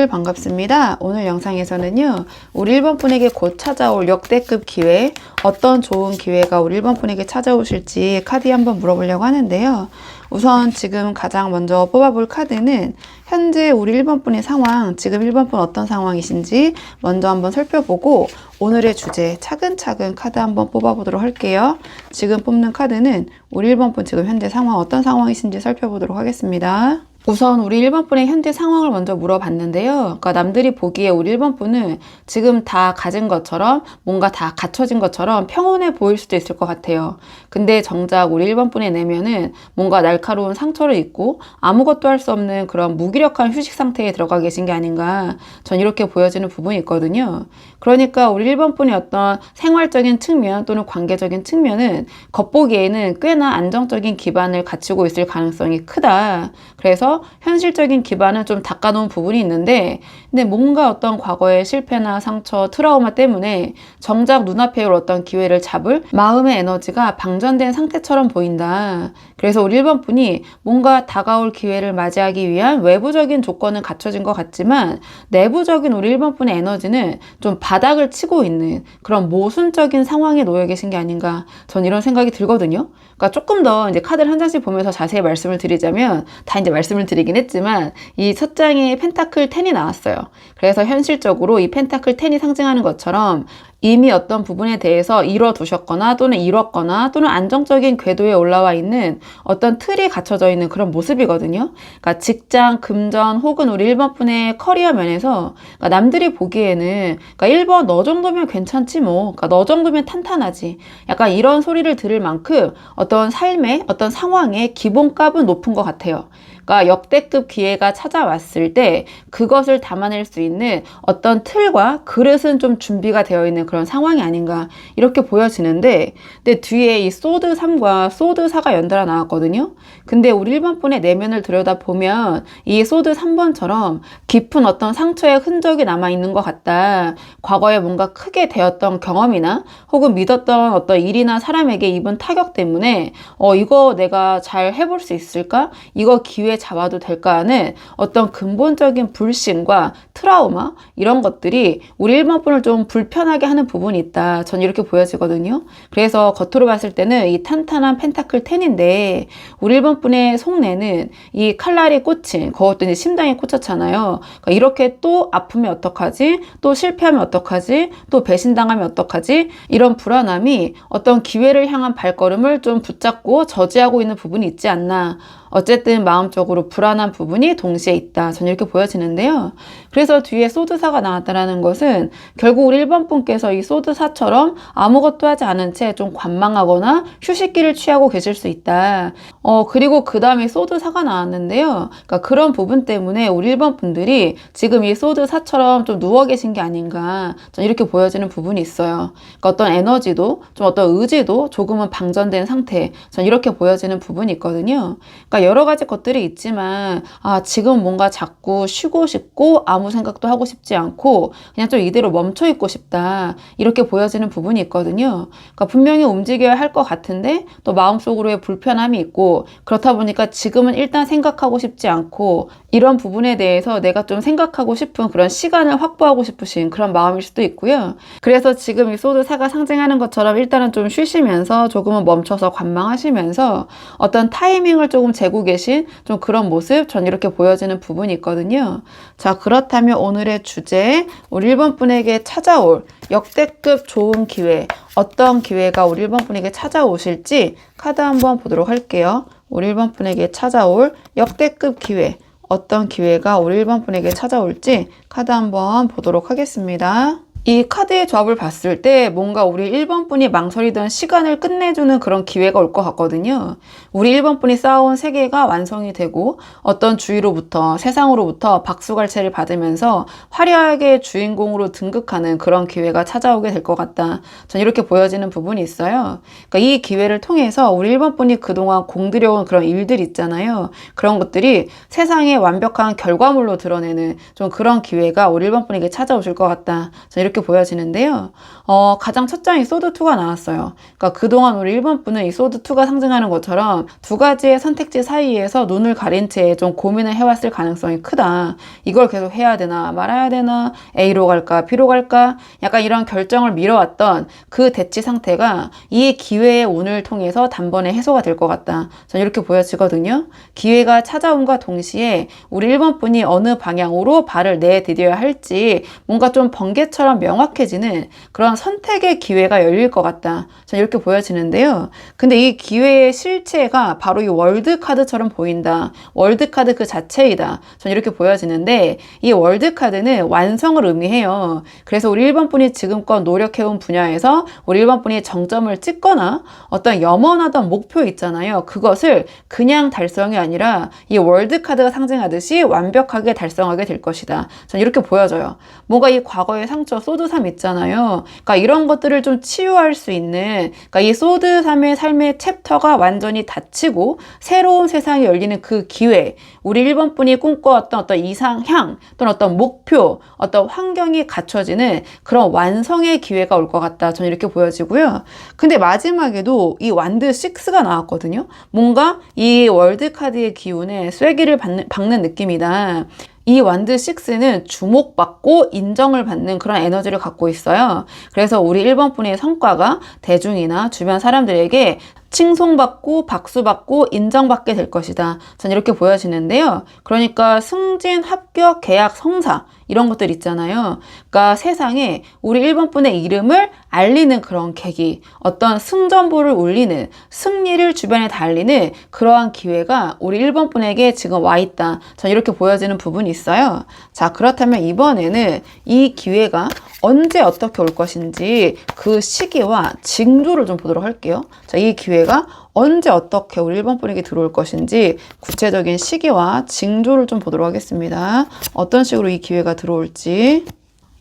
여러분들 반갑습니다. 오늘 영상에서는요, 우리 1번 분에게 곧 찾아올 역대급 기회, 어떤 좋은 기회가 우리 1번 분에게 찾아오실지 카드에 한번 물어보려고 하는데요. 우선 지금 가장 먼저 뽑아볼 카드는 현재 우리 1번 분의 상황, 지금 1번 분 어떤 상황이신지 먼저 한번 살펴보고 오늘의 주제 차근차근 카드 한번 뽑아보도록 할게요. 지금 뽑는 카드는 우리 1번 분 지금 현재 상황 어떤 상황이신지 살펴보도록 하겠습니다. 우선 우리 1번 분의 현재 상황을 먼저 물어봤는데요. 그러니까 남들이 보기에 우리 1번 분은 지금 다 가진 것처럼 뭔가 다 갖춰진 것처럼 평온해 보일 수도 있을 것 같아요. 근데 정작 우리 1번 분의 내면은 뭔가 날카로운 상처를 입고 아무것도 할 수 없는 그런 무기력한 휴식 상태에 들어가 계신 게 아닌가, 전 이렇게 보여지는 부분이 있거든요. 그러니까 우리 1번 분의 어떤 생활적인 측면 또는 관계적인 측면은 겉보기에는 꽤나 안정적인 기반을 갖추고 있을 가능성이 크다. 그래서 현실적인 기반은 좀 닦아놓은 부분이 있는데, 근데 뭔가 어떤 과거의 실패나 상처, 트라우마 때문에 정작 눈앞에 올 어떤 기회를 잡을 마음의 에너지가 방전된 상태처럼 보인다. 그래서 우리 1번 분이 뭔가 다가올 기회를 맞이하기 위한 외부적인 조건은 갖춰진 것 같지만 내부적인 우리 1번 분의 에너지는 좀 바닥을 치고 있는 그런 모순적인 상황에 놓여 계신 게 아닌가, 전 이런 생각이 들거든요. 그러니까 조금 더 이제 카드를 한 장씩 보면서 자세히 말씀을 드리자면, 다 이제 말씀을 드리긴 했지만 이 첫 장에 펜타클 10이 나왔어요. 그래서 현실적으로 이 펜타클 10이 상징하는 것처럼 이미 어떤 부분에 대해서 이뤄두셨거나 또는 이뤘거나 또는 안정적인 궤도에 올라와 있는 어떤 틀이 갖춰져 있는 그런 모습이거든요. 그러니까 직장, 금전 혹은 우리 1번 분의 커리어 면에서, 그러니까 남들이 보기에는 그러니까 1번 너 정도면 괜찮지 뭐, 그러니까 너 정도면 탄탄하지, 약간 이런 소리를 들을 만큼 어떤 삶의 어떤 상황의 기본값은 높은 것 같아요. 그러니까 역대급 기회가 찾아왔을 때 그것을 담아낼 수 있는 어떤 틀과 그릇은 좀 준비가 되어 있는 그런 상황이 아닌가, 이렇게 보여지는데, 근데 뒤에 이 소드 3과 소드 4가 연달아 나왔거든요. 근데 우리 1번 분의 내면을 들여다보면 이 소드 3번처럼 깊은 어떤 상처의 흔적이 남아있는 것 같다. 과거에 뭔가 크게 되었던 경험이나 혹은 믿었던 어떤 일이나 사람에게 입은 타격 때문에 이거 내가 잘 해볼 수 있을까? 이거 기회 잡아도 될까 하는 어떤 근본적인 불신과 트라우마, 이런 것들이 우리 1번 분을 좀 불편하게 하는 부분이 있다. 전 이렇게 보여지거든요. 그래서 겉으로 봤을 때는 이 탄탄한 펜타클 10인데 우리 1번 분의 속내는 이 칼날이 꽂힌, 그것도 이제 심장에 꽂혔잖아요. 그러니까 이렇게 또 아프면 어떡하지? 또 실패하면 어떡하지? 또 배신당하면 어떡하지? 이런 불안함이 어떤 기회를 향한 발걸음을 좀 붙잡고 저지하고 있는 부분이 있지 않나. 어쨌든 마음적으로 불안한 부분이 동시에 있다. 저는 이렇게 보여지는데요. 그래서 뒤에 소드사가 나왔다는 것은 결국 우리 1번 분께서 이 소드사처럼 아무것도 하지 않은 채 좀 관망하거나 휴식기를 취하고 계실 수 있다. 그리고 그 다음에 소드사가 나왔는데요. 그러니까 그런 부분 때문에 우리 1번 분들이 지금 이 소드사처럼 좀 누워 계신 게 아닌가, 저는 이렇게 보여지는 부분이 있어요. 그러니까 어떤 에너지도 좀 어떤 의지도 조금은 방전된 상태, 저는 이렇게 보여지는 부분이 있거든요. 그러니까 여러 가지 것들이 있지만 지금 뭔가 자꾸 쉬고 싶고 아무 생각도 하고 싶지 않고 그냥 좀 이대로 멈춰 있고 싶다, 이렇게 보여지는 부분이 있거든요. 그러니까 분명히 움직여야 할 것 같은데 또 마음속으로의 불편함이 있고, 그렇다 보니까 지금은 일단 생각하고 싶지 않고 이런 부분에 대해서 내가 좀 생각하고 싶은 그런 시간을 확보하고 싶으신 그런 마음일 수도 있고요. 그래서 지금 이 소드 4가 상징하는 것처럼 일단은 좀 쉬시면서 조금은 멈춰서 관망하시면서 어떤 타이밍을 조금 재고 계신 좀 그런 모습, 전 이렇게 보여지는 부분이 있거든요. 자, 그렇다면 오늘의 주제, 우리 1번 분에게 찾아올 역대급 좋은 기회, 어떤 기회가 우리 1번 분에게 찾아오실지 카드 한번 보도록 할게요. 우리 1번 분에게 찾아올 역대급 기회, 어떤 기회가 우리 1번 분에게 찾아올지 카드 한번 보도록 하겠습니다. 이 카드의 조합을 봤을 때 뭔가 우리 1번 분이 망설이던 시간을 끝내주는 그런 기회가 올 것 같거든요. 우리 1번 분이 쌓아온 세계가 완성이 되고 어떤 주위로부터, 세상으로부터 박수갈채를 받으면서 화려하게 주인공으로 등극하는 그런 기회가 찾아오게 될 것 같다. 전 이렇게 보여지는 부분이 있어요. 그러니까 이 기회를 통해서 우리 1번 분이 그동안 공들여온 그런 일들 있잖아요. 그런 것들이 세상의 완벽한 결과물로 드러내는 좀 그런 기회가 우리 1번 분에게 찾아오실 것 같다. 전 이렇게 이렇게 보여지는데요. 가장 첫 장이 소드2가 나왔어요. 그러니까 그동안 우리 1번 분은 이 소드2가 상징하는 것처럼 두 가지의 선택지 사이에서 눈을 가린 채 좀 고민을 해왔을 가능성이 크다. 이걸 계속 해야 되나 말아야 되나, A로 갈까 B로 갈까, 약간 이런 결정을 미뤄왔던 그 대치 상태가 이 기회의 운을 통해서 단번에 해소가 될 것 같다. 저는 이렇게 보여지거든요. 기회가 찾아온과 동시에 우리 1번 분이 어느 방향으로 발을 내디뎌야 할지 뭔가 좀 번개처럼 명확해지는 그런 선택의 기회가 열릴 것 같다. 저는 이렇게 보여지는데요. 근데 이 기회의 실체가 바로 이 월드카드처럼 보인다. 월드카드 그 자체이다. 저는 이렇게 보여지는데, 이 월드카드는 완성을 의미해요. 그래서 우리 1번 분이 지금껏 노력해온 분야에서 우리 1번 분이 정점을 찍거나 어떤 염원하던 목표 있잖아요. 그것을 그냥 달성이 아니라 이 월드카드가 상징하듯이 완벽하게 달성하게 될 것이다. 저는 이렇게 보여져요. 뭔가 이 과거의 상처, 소드3 있잖아요. 그러니까 이런 것들을 좀 치유할 수 있는, 그러니까 이 소드3의 삶의 챕터가 완전히 닫히고 새로운 세상이 열리는 그 기회, 우리 1번 분이 꿈꿔왔던 어떤 이상향 또는 어떤 목표, 어떤 환경이 갖춰지는 그런 완성의 기회가 올 것 같다. 저는 이렇게 보여지고요. 근데 마지막에도 이 완드 6가 나왔거든요. 뭔가 이 월드카드의 기운에 쐐기를 박는 느낌이다. 이 완드 6는 주목받고 인정을 받는 그런 에너지를 갖고 있어요. 그래서 우리 1번 분의 성과가 대중이나 주변 사람들에게 칭송받고 박수받고 인정받게 될 것이다. 전 이렇게 보여지는데요. 그러니까 승진, 합격, 계약, 성사 이런 것들 있잖아요. 그러니까 세상에 우리 1번 분의 이름을 알리는 그런 계기, 어떤 승전보를 울리는, 승리를 주변에 달리는 그러한 기회가 우리 1번 분에게 지금 와 있다. 전 이렇게 보여지는 부분이 있어요. 자, 그렇다면 이번에는 이 기회가 언제 어떻게 올 것인지 그 시기와 징조를 좀 보도록 할게요. 자, 이 기회가 언제 어떻게 우리 1번 분에게 들어올 것인지 구체적인 시기와 징조를 좀 보도록 하겠습니다. 어떤 식으로 이 기회가 들어올지.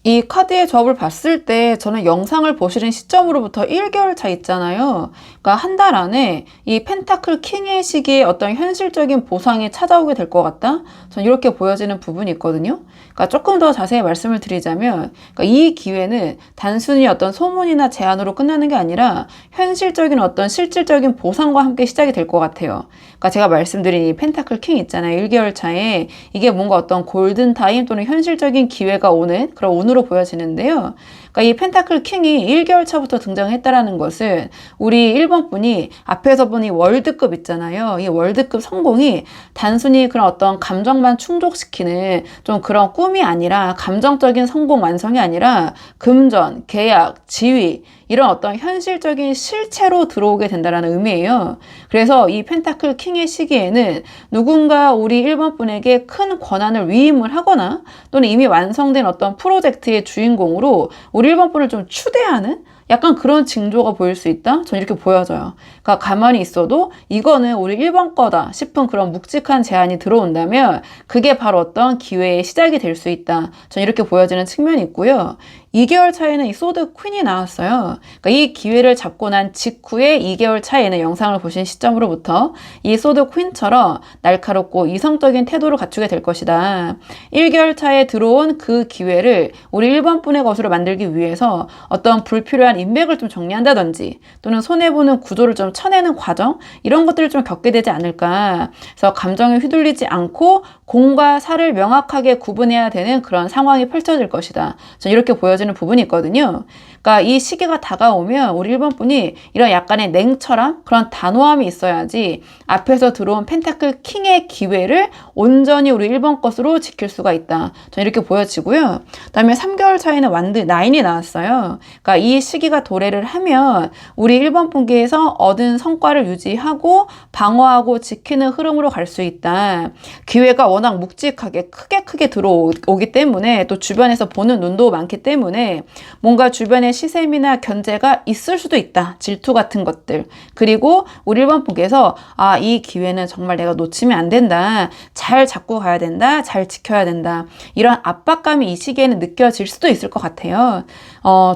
이 카드의 조합을 봤을 때 저는 영상을 보시는 시점으로부터 1개월 차 있잖아요. 그러니까 한 달 안에 이 펜타클 킹의 시기에 어떤 현실적인 보상이 찾아오게 될 것 같다? 저는 이렇게 보여지는 부분이 있거든요. 그러니까 조금 더 자세히 말씀을 드리자면, 그러니까 이 기회는 단순히 어떤 소문이나 제안으로 끝나는 게 아니라 현실적인 어떤 실질적인 보상과 함께 시작이 될 것 같아요. 그러니까 제가 말씀드린 이 펜타클 킹 있잖아요. 1개월 차에 이게 뭔가 어떤 골든타임 또는 현실적인 기회가 오는 그런 운으로 보여지는데요. 그러니까 이 펜타클 킹이 1개월 차부터 등장했다라는 것은 우리 1번 분이 앞에서 본 이 월드급 있잖아요. 이 월드급 성공이 단순히 그런 어떤 감정만 충족시키는 좀 그런 꿈이 아니라, 감정적인 성공 완성이 아니라 금전, 계약, 지위 이런 어떤 현실적인 실체로 들어오게 된다는 의미예요. 그래서 이 펜타클 킹의 시기에는 누군가 우리 1번 분에게 큰 권한을 위임을 하거나 또는 이미 완성된 어떤 프로젝트의 주인공으로 우리 1번 분을 좀 추대하는 약간 그런 징조가 보일 수 있다? 저는 이렇게 보여져요. 그러니까 가만히 있어도 이거는 우리 1번 거다 싶은 그런 묵직한 제안이 들어온다면 그게 바로 어떤 기회의 시작이 될 수 있다. 저는 이렇게 보여지는 측면이 있고요. 2개월 차에는 이 소드 퀸이 나왔어요. 그러니까 이 기회를 잡고 난 직후에 2개월 차에는 영상을 보신 시점으로부터 이 소드 퀸처럼 날카롭고 이성적인 태도를 갖추게 될 것이다. 1개월 차에 들어온 그 기회를 우리 1번 분의 것으로 만들기 위해서 어떤 불필요한 인맥을 좀 정리한다든지 또는 손해보는 구조를 좀 쳐내는 과정, 이런 것들을 좀 겪게 되지 않을까. 그래서 감정에 휘둘리지 않고 공과 사를 명확하게 구분해야 되는 그런 상황이 펼쳐질 것이다. 저는 이렇게 보여지는 부분이 있거든요. 그러니까 이 시기가 다가오면 우리 1번 분이 이런 약간의 냉철함, 그런 단호함이 있어야지 앞에서 들어온 펜타클 킹의 기회를 온전히 우리 1번 것으로 지킬 수가 있다. 저는 이렇게 보여지고요. 그다음에 3개월 차에는 완드 9이 나왔어요. 그러니까 이 시기가 도래를 하면 우리 1번 분께서 얻은 성과를 유지하고 방어하고 지키는 흐름으로 갈 수 있다. 기회가 워낙 묵직하게 크게 들어오기 때문에, 또 주변에서 보는 눈도 많기 때문에 뭔가 주변에 시샘이나 견제가 있을 수도 있다. 질투 같은 것들. 그리고 우리 1번 분께서 이 기회는 정말 내가 놓치면 안 된다. 잘 잡고 가야 된다. 잘 지켜야 된다. 이런 압박감이 이 시기에는 느껴질 수도 있을 것 같아요.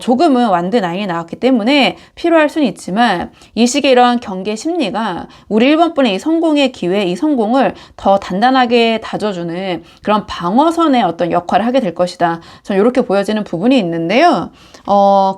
조금은 완드 나인이 나왔기 때문에 필요할 수는 있지만 이 식의 이런 경계 심리가 우리 1번분의 이 성공의 기회, 이 성공을 더 단단하게 다져주는 그런 방어선의 어떤 역할을 하게 될 것이다. 저는 이렇게 보여지는 부분이 있는데요.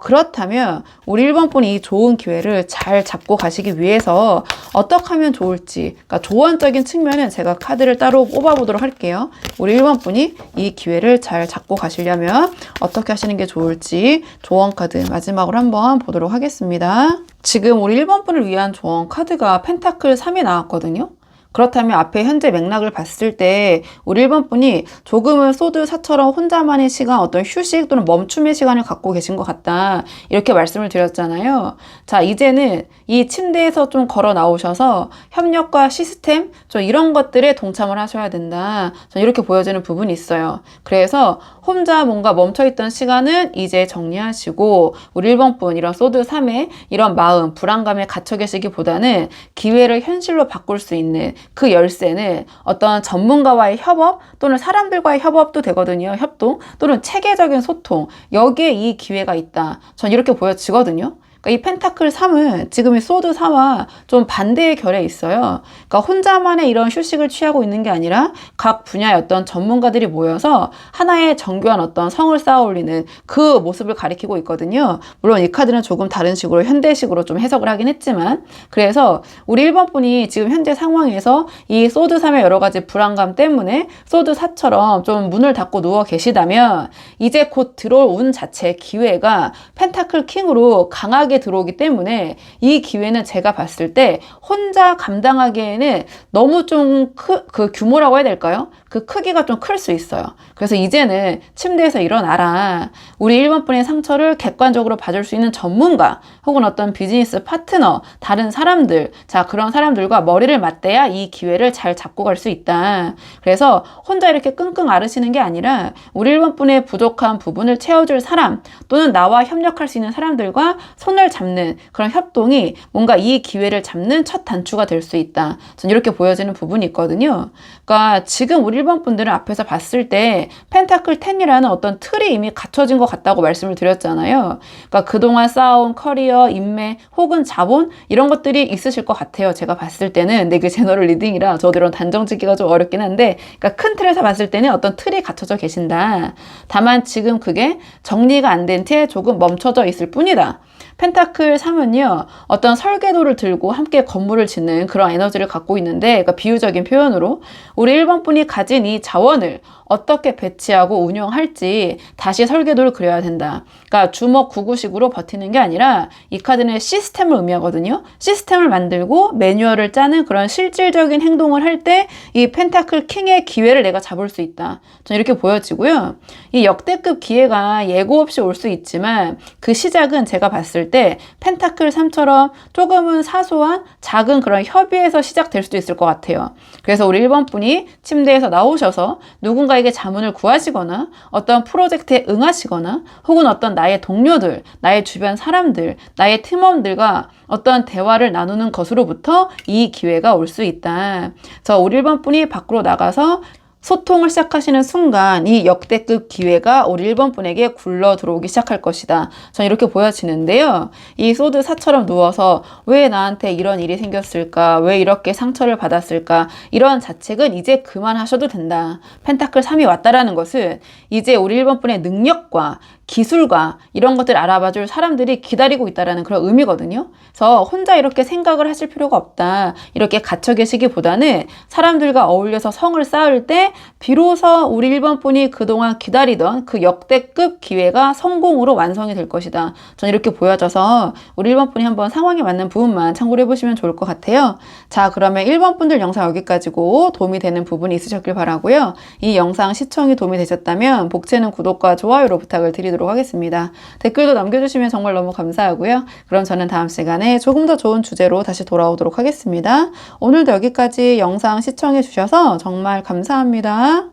그렇다면 우리 1번분이 이 좋은 기회를 잘 잡고 가시기 위해서 어떻게 하면 좋을지, 그러니까 조언적인 측면은 제가 카드를 따로 뽑아보도록 할게요. 우리 1번분이 이 기회를 잘 잡고 가시려면 어떻게 하시는 게 좋을지 조언 카드 마지막으로 한번 보도록 하겠습니다. 지금 우리 1번분을 위한 조언 카드가 펜타클 3이 나왔거든요. 그렇다면 앞에 현재 맥락을 봤을 때 우리 1번분이 조금은 소드 4처럼 혼자만의 시간, 어떤 휴식 또는 멈춤의 시간을 갖고 계신 것 같다. 이렇게 말씀을 드렸잖아요. 자, 이제는 이 침대에서 좀 걸어 나오셔서 협력과 시스템, 좀 이런 것들에 동참을 하셔야 된다. 이렇게 보여지는 부분이 있어요. 그래서 혼자 뭔가 멈춰있던 시간은 이제 정리하시고 우리 1번분 이런 소드 3의 이런 마음, 불안감에 갇혀 계시기보다는 기회를 현실로 바꿀 수 있는 그 열쇠는 어떤 전문가와의 협업 또는 사람들과의 협업도 되거든요. 협동 또는 체계적인 소통. 여기에 이 기회가 있다. 전 이렇게 보여지거든요. 그러니까 이 펜타클 3은 지금 이 소드 4와 좀 반대의 결에 있어요. 그러니까 혼자만의 이런 휴식을 취하고 있는 게 아니라 각 분야의 어떤 전문가들이 모여서 하나의 정교한 어떤 성을 쌓아 올리는 그 모습을 가리키고 있거든요. 물론 이 카드는 조금 다른 식으로 현대식으로 좀 해석을 하긴 했지만, 그래서 우리 1번 분이 지금 현재 상황에서 이 소드 3의 여러 가지 불안감 때문에 소드 4처럼 좀 문을 닫고 누워 계시다면 이제 곧 들어올 운 자체의 기회가 펜타클 킹으로 강하게 들어오기 때문에 이 기회는 제가 봤을 때 혼자 감당하기에는 너무 좀 그 규모라고 해야 될까요? 그 크기가 좀 클 수 있어요. 그래서 이제는 침대에서 일어나라. 우리 1번 분의 상처를 객관적으로 봐줄 수 있는 전문가 혹은 어떤 비즈니스 파트너, 다른 사람들, 자, 그런 사람들과 머리를 맞대야 이 기회를 잘 잡고 갈 수 있다. 그래서 혼자 이렇게 끙끙 앓으시는 게 아니라 우리 1번 분의 부족한 부분을 채워줄 사람 또는 나와 협력할 수 있는 사람들과 손을 잡는 그런 협동이 뭔가 이 기회를 잡는 첫 단추가 될 수 있다. 전 이렇게 보여지는 부분이 있거든요. 그러니까 지금 우리 1번 분들은 앞에서 봤을 때 펜타클 10이라는 어떤 틀이 이미 갖춰진 것 같다고 말씀을 드렸잖아요. 그러니까 그동안 쌓아온 커리어, 인맥 혹은 자본 이런 것들이 있으실 것 같아요. 제가 봤을 때는. 근데 이게 제너럴 리딩이라 저도 이런 단정 짓기가 좀 어렵긴 한데, 그러니까 큰 틀에서 봤을 때는 어떤 틀이 갖춰져 계신다. 다만 지금 그게 정리가 안 된 채 조금 멈춰져 있을 뿐이다. 펜타클 3은요, 어떤 설계도를 들고 함께 건물을 짓는 그런 에너지를 갖고 있는데, 그러니까 비유적인 표현으로 우리 1번 분이 가진 이 자원을 어떻게 배치하고 운영할지 다시 설계도를 그려야 된다. 그러니까 주먹 구구식으로 버티는 게 아니라 이 카드는 시스템을 의미하거든요. 시스템을 만들고 매뉴얼을 짜는 그런 실질적인 행동을 할 때 이 펜타클 킹의 기회를 내가 잡을 수 있다. 저는 이렇게 보여지고요. 이 역대급 기회가 예고 없이 올 수 있지만 그 시작은 제가 봤을 때 펜타클 3처럼 조금은 사소한 작은 그런 협의에서 시작될 수도 있을 것 같아요. 그래서 우리 1번 분이 침대에서 나오셔서 누군가에게 자문을 구하시거나 어떤 프로젝트에 응하시거나 혹은 어떤 나의 동료들, 나의 주변 사람들, 나의 팀원들과 어떤 대화를 나누는 것으로부터 이 기회가 올 수 있다. 그래서 우리 1번 분이 밖으로 나가서 소통을 시작하시는 순간 이 역대급 기회가 우리 1번 분에게 굴러 들어오기 시작할 것이다. 전 이렇게 보여지는데요. 이 소드 4처럼 누워서 왜 나한테 이런 일이 생겼을까? 왜 이렇게 상처를 받았을까? 이런 자책은 이제 그만하셔도 된다. 펜타클 3이 왔다라는 것은 이제 우리 1번 분의 능력과 기술과 이런 것들 알아봐줄 사람들이 기다리고 있다라는 그런 의미거든요. 그래서 혼자 이렇게 생각을 하실 필요가 없다. 이렇게 갇혀 계시기보다는 사람들과 어울려서 성을 쌓을 때 비로소 우리 1번 분이 그동안 기다리던 그 역대급 기회가 성공으로 완성이 될 것이다. 저는 이렇게 보여져서 우리 1번 분이 한번 상황에 맞는 부분만 참고를 해보시면 좋을 것 같아요. 자, 그러면 1번 분들 영상 여기까지고 도움이 되는 부분이 있으셨길 바라고요. 이 영상 시청이 도움이 되셨다면 복채는 구독과 좋아요로 부탁을 드리도록 하겠습니다. 댓글도 남겨주시면 정말 너무 감사하고요. 그럼 저는 다음 시간에 조금 더 좋은 주제로 다시 돌아오도록 하겠습니다. 오늘도 여기까지 영상 시청해 주셔서 정말 감사합니다.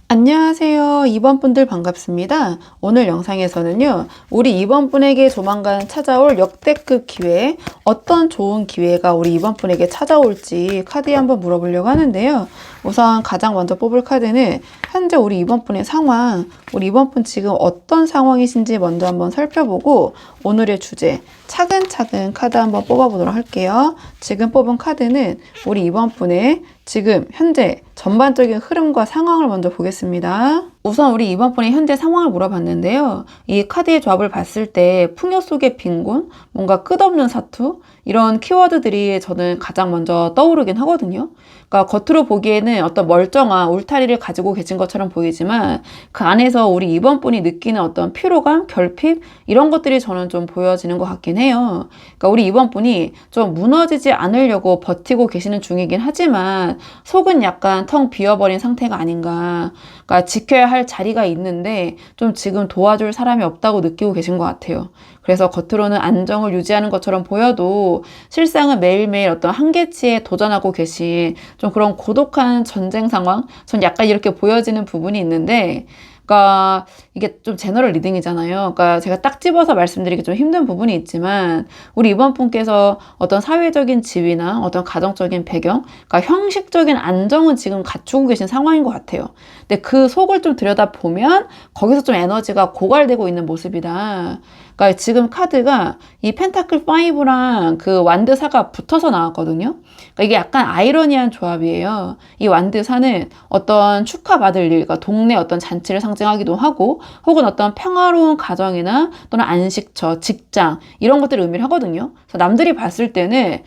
안녕. 안녕하세요. 2번 분들 반갑습니다. 오늘 영상에서는요, 우리 2번 분에게 조만간 찾아올 역대급 기회, 어떤 좋은 기회가 우리 2번 분에게 찾아올지 카드에 한번 물어보려고 하는데요. 우선 가장 먼저 뽑을 카드는 현재 우리 2번 분의 상황, 우리 2번 분 지금 어떤 상황이신지 먼저 한번 살펴보고 오늘의 주제, 차근차근 카드 한번 뽑아보도록 할게요. 지금 뽑은 카드는 우리 2번 분의 지금 현재 전반적인 흐름과 상황을 먼저 보겠습니다. 우선 우리 2번 분의 현재 상황을 물어봤는데요. 이 카드의 조합을 봤을 때 풍요 속의 빈곤, 뭔가 끝없는 사투, 이런 키워드들이 저는 가장 먼저 떠오르긴 하거든요. 그러니까 겉으로 보기에는 어떤 멀쩡한 울타리를 가지고 계신 것처럼 보이지만 그 안에서 우리 2번 분이 느끼는 어떤 피로감, 결핍 이런 것들이 저는 좀 보여지는 것 같긴 해요. 그러니까 우리 2번 분이 좀 무너지지 않으려고 버티고 계시는 중이긴 하지만 속은 약간 텅 비어버린 상태가 아닌가. 그러니까 지켜야 할 자리가 있는데 좀 지금 도와줄 사람이 없다고 느끼고 계신 것 같아요. 그래서 겉으로는 안정을 유지하는 것처럼 보여도 실상은 매일매일 어떤 한계치에 도전하고 계신 좀 그런 고독한 전쟁 상황? 전 약간 이렇게 보여지는 부분이 있는데 그러니까 이게 좀 제너럴 리딩이잖아요. 그러니까 제가 딱 집어서 말씀드리기 좀 힘든 부분이 있지만 우리 이번 분께서 어떤 사회적인 지위나 어떤 가정적인 배경, 그러니까 형식적인 안정은 지금 갖추고 계신 상황인 것 같아요. 근데 그 속을 좀 들여다보면 거기서 좀 에너지가 고갈되고 있는 모습이다. 그러니까 지금 카드가 이 펜타클 5랑 그 완드 4가 붙어서 나왔거든요. 그러니까 이게 약간 아이러니한 조합이에요. 이 완드 4는 어떤 축하받을 일, 그러니까 동네 어떤 잔치를 상징하기도 하고 혹은 어떤 평화로운 가정이나 또는 안식처, 직장 이런 것들을 의미를 하거든요. 그래서 남들이 봤을 때는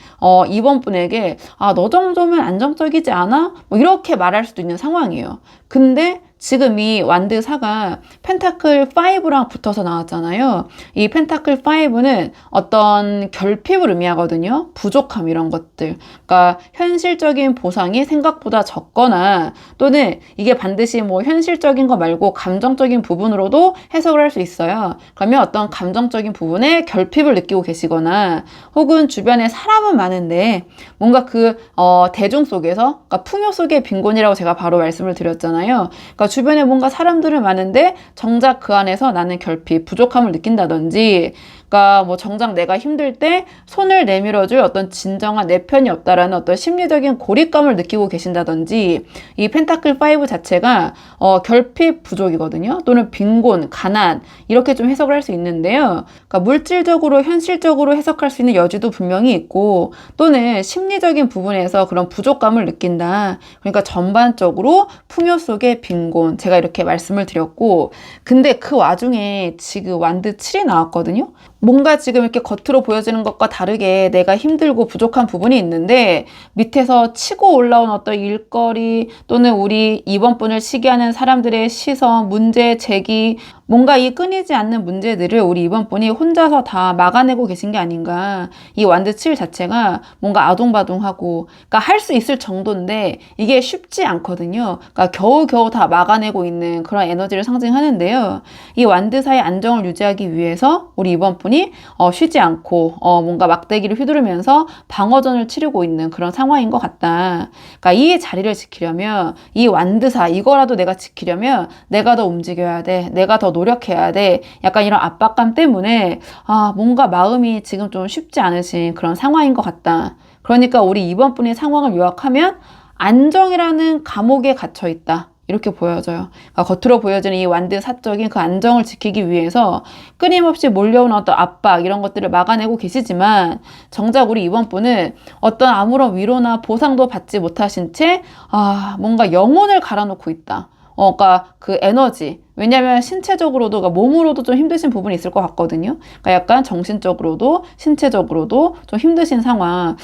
이번 분에게 너 정도면 안정적이지 않아? 뭐 이렇게 말할 수도 있는 상황이에요. 근데 지금 이 완드 4가 펜타클 5랑 붙어서 나왔잖아요. 이 펜타클 5는 어떤 결핍을 의미하거든요. 부족함 이런 것들. 그러니까 현실적인 보상이 생각보다 적거나 또는 이게 반드시 뭐 현실적인 거 말고 감정적인 부분으로도 해석을 할 수 있어요. 그러면 어떤 감정적인 부분에 결핍을 느끼고 계시거나 혹은 주변에 사람은 많은데 뭔가 그 대중 속에서 그러니까 풍요 속의 빈곤이라고 제가 바로 말씀을 드렸잖아요. 그러니까 주변에 뭔가 사람들은 많은데 정작 그 안에서 나는 결핍, 부족함을 느낀다든지 그러니까 뭐 정작 내가 힘들 때 손을 내밀어줄 어떤 진정한 내 편이 없다라는 어떤 심리적인 고립감을 느끼고 계신다든지 이 펜타클 5 자체가 결핍 부족이거든요. 또는 빈곤, 가난 이렇게 좀 해석을 할 수 있는데요. 그러니까 물질적으로 현실적으로 해석할 수 있는 여지도 분명히 있고 또는 심리적인 부분에서 그런 부족감을 느낀다. 그러니까 전반적으로 풍요 속의 빈곤 제가 이렇게 말씀을 드렸고 근데 그 와중에 지금 완드 7이 나왔거든요. 뭔가 지금 이렇게 겉으로 보여지는 것과 다르게 내가 힘들고 부족한 부분이 있는데 밑에서 치고 올라온 어떤 일거리 또는 우리 이번 분을 시기하는 사람들의 시선, 문제 제기 뭔가 이 끊이지 않는 문제들을 우리 이번 분이 혼자서 다 막아내고 계신 게 아닌가. 이 완드 7 자체가 뭔가 아동바동하고 그러니까 할 수 있을 정도인데 이게 쉽지 않거든요. 그러니까 겨우겨우 다 막아내고 있는 그런 에너지를 상징하는데요. 이 완드 4의 안정을 유지하기 위해서 우리 이번 분이 쉬지 않고 뭔가 막대기를 휘두르면서 방어전을 치르고 있는 그런 상황인 것 같다. 그러니까 이 자리를 지키려면 이 완드 4 이거라도 내가 지키려면 내가 더 움직여야 돼. 내가 더 노력해야 돼. 약간 이런 압박감 때문에 뭔가 마음이 지금 좀 쉽지 않으신 그런 상황인 것 같다. 그러니까 우리 이번 분의 상황을 요약하면 안정이라는 감옥에 갇혀 있다. 이렇게 보여져요. 그러니까 겉으로 보여지는 이 완드 사적인 그 안정을 지키기 위해서 끊임없이 몰려오는 어떤 압박 이런 것들을 막아내고 계시지만 정작 우리 이번 분은 어떤 아무런 위로나 보상도 받지 못하신 채 뭔가 영혼을 갈아놓고 있다. 그러니까 그 에너지 왜냐하면 신체적으로도 그러니까 몸으로도 좀 힘드신 부분이 있을 것 같거든요. 그러니까 약간 정신적으로도 신체적으로도 좀 힘드신 상황.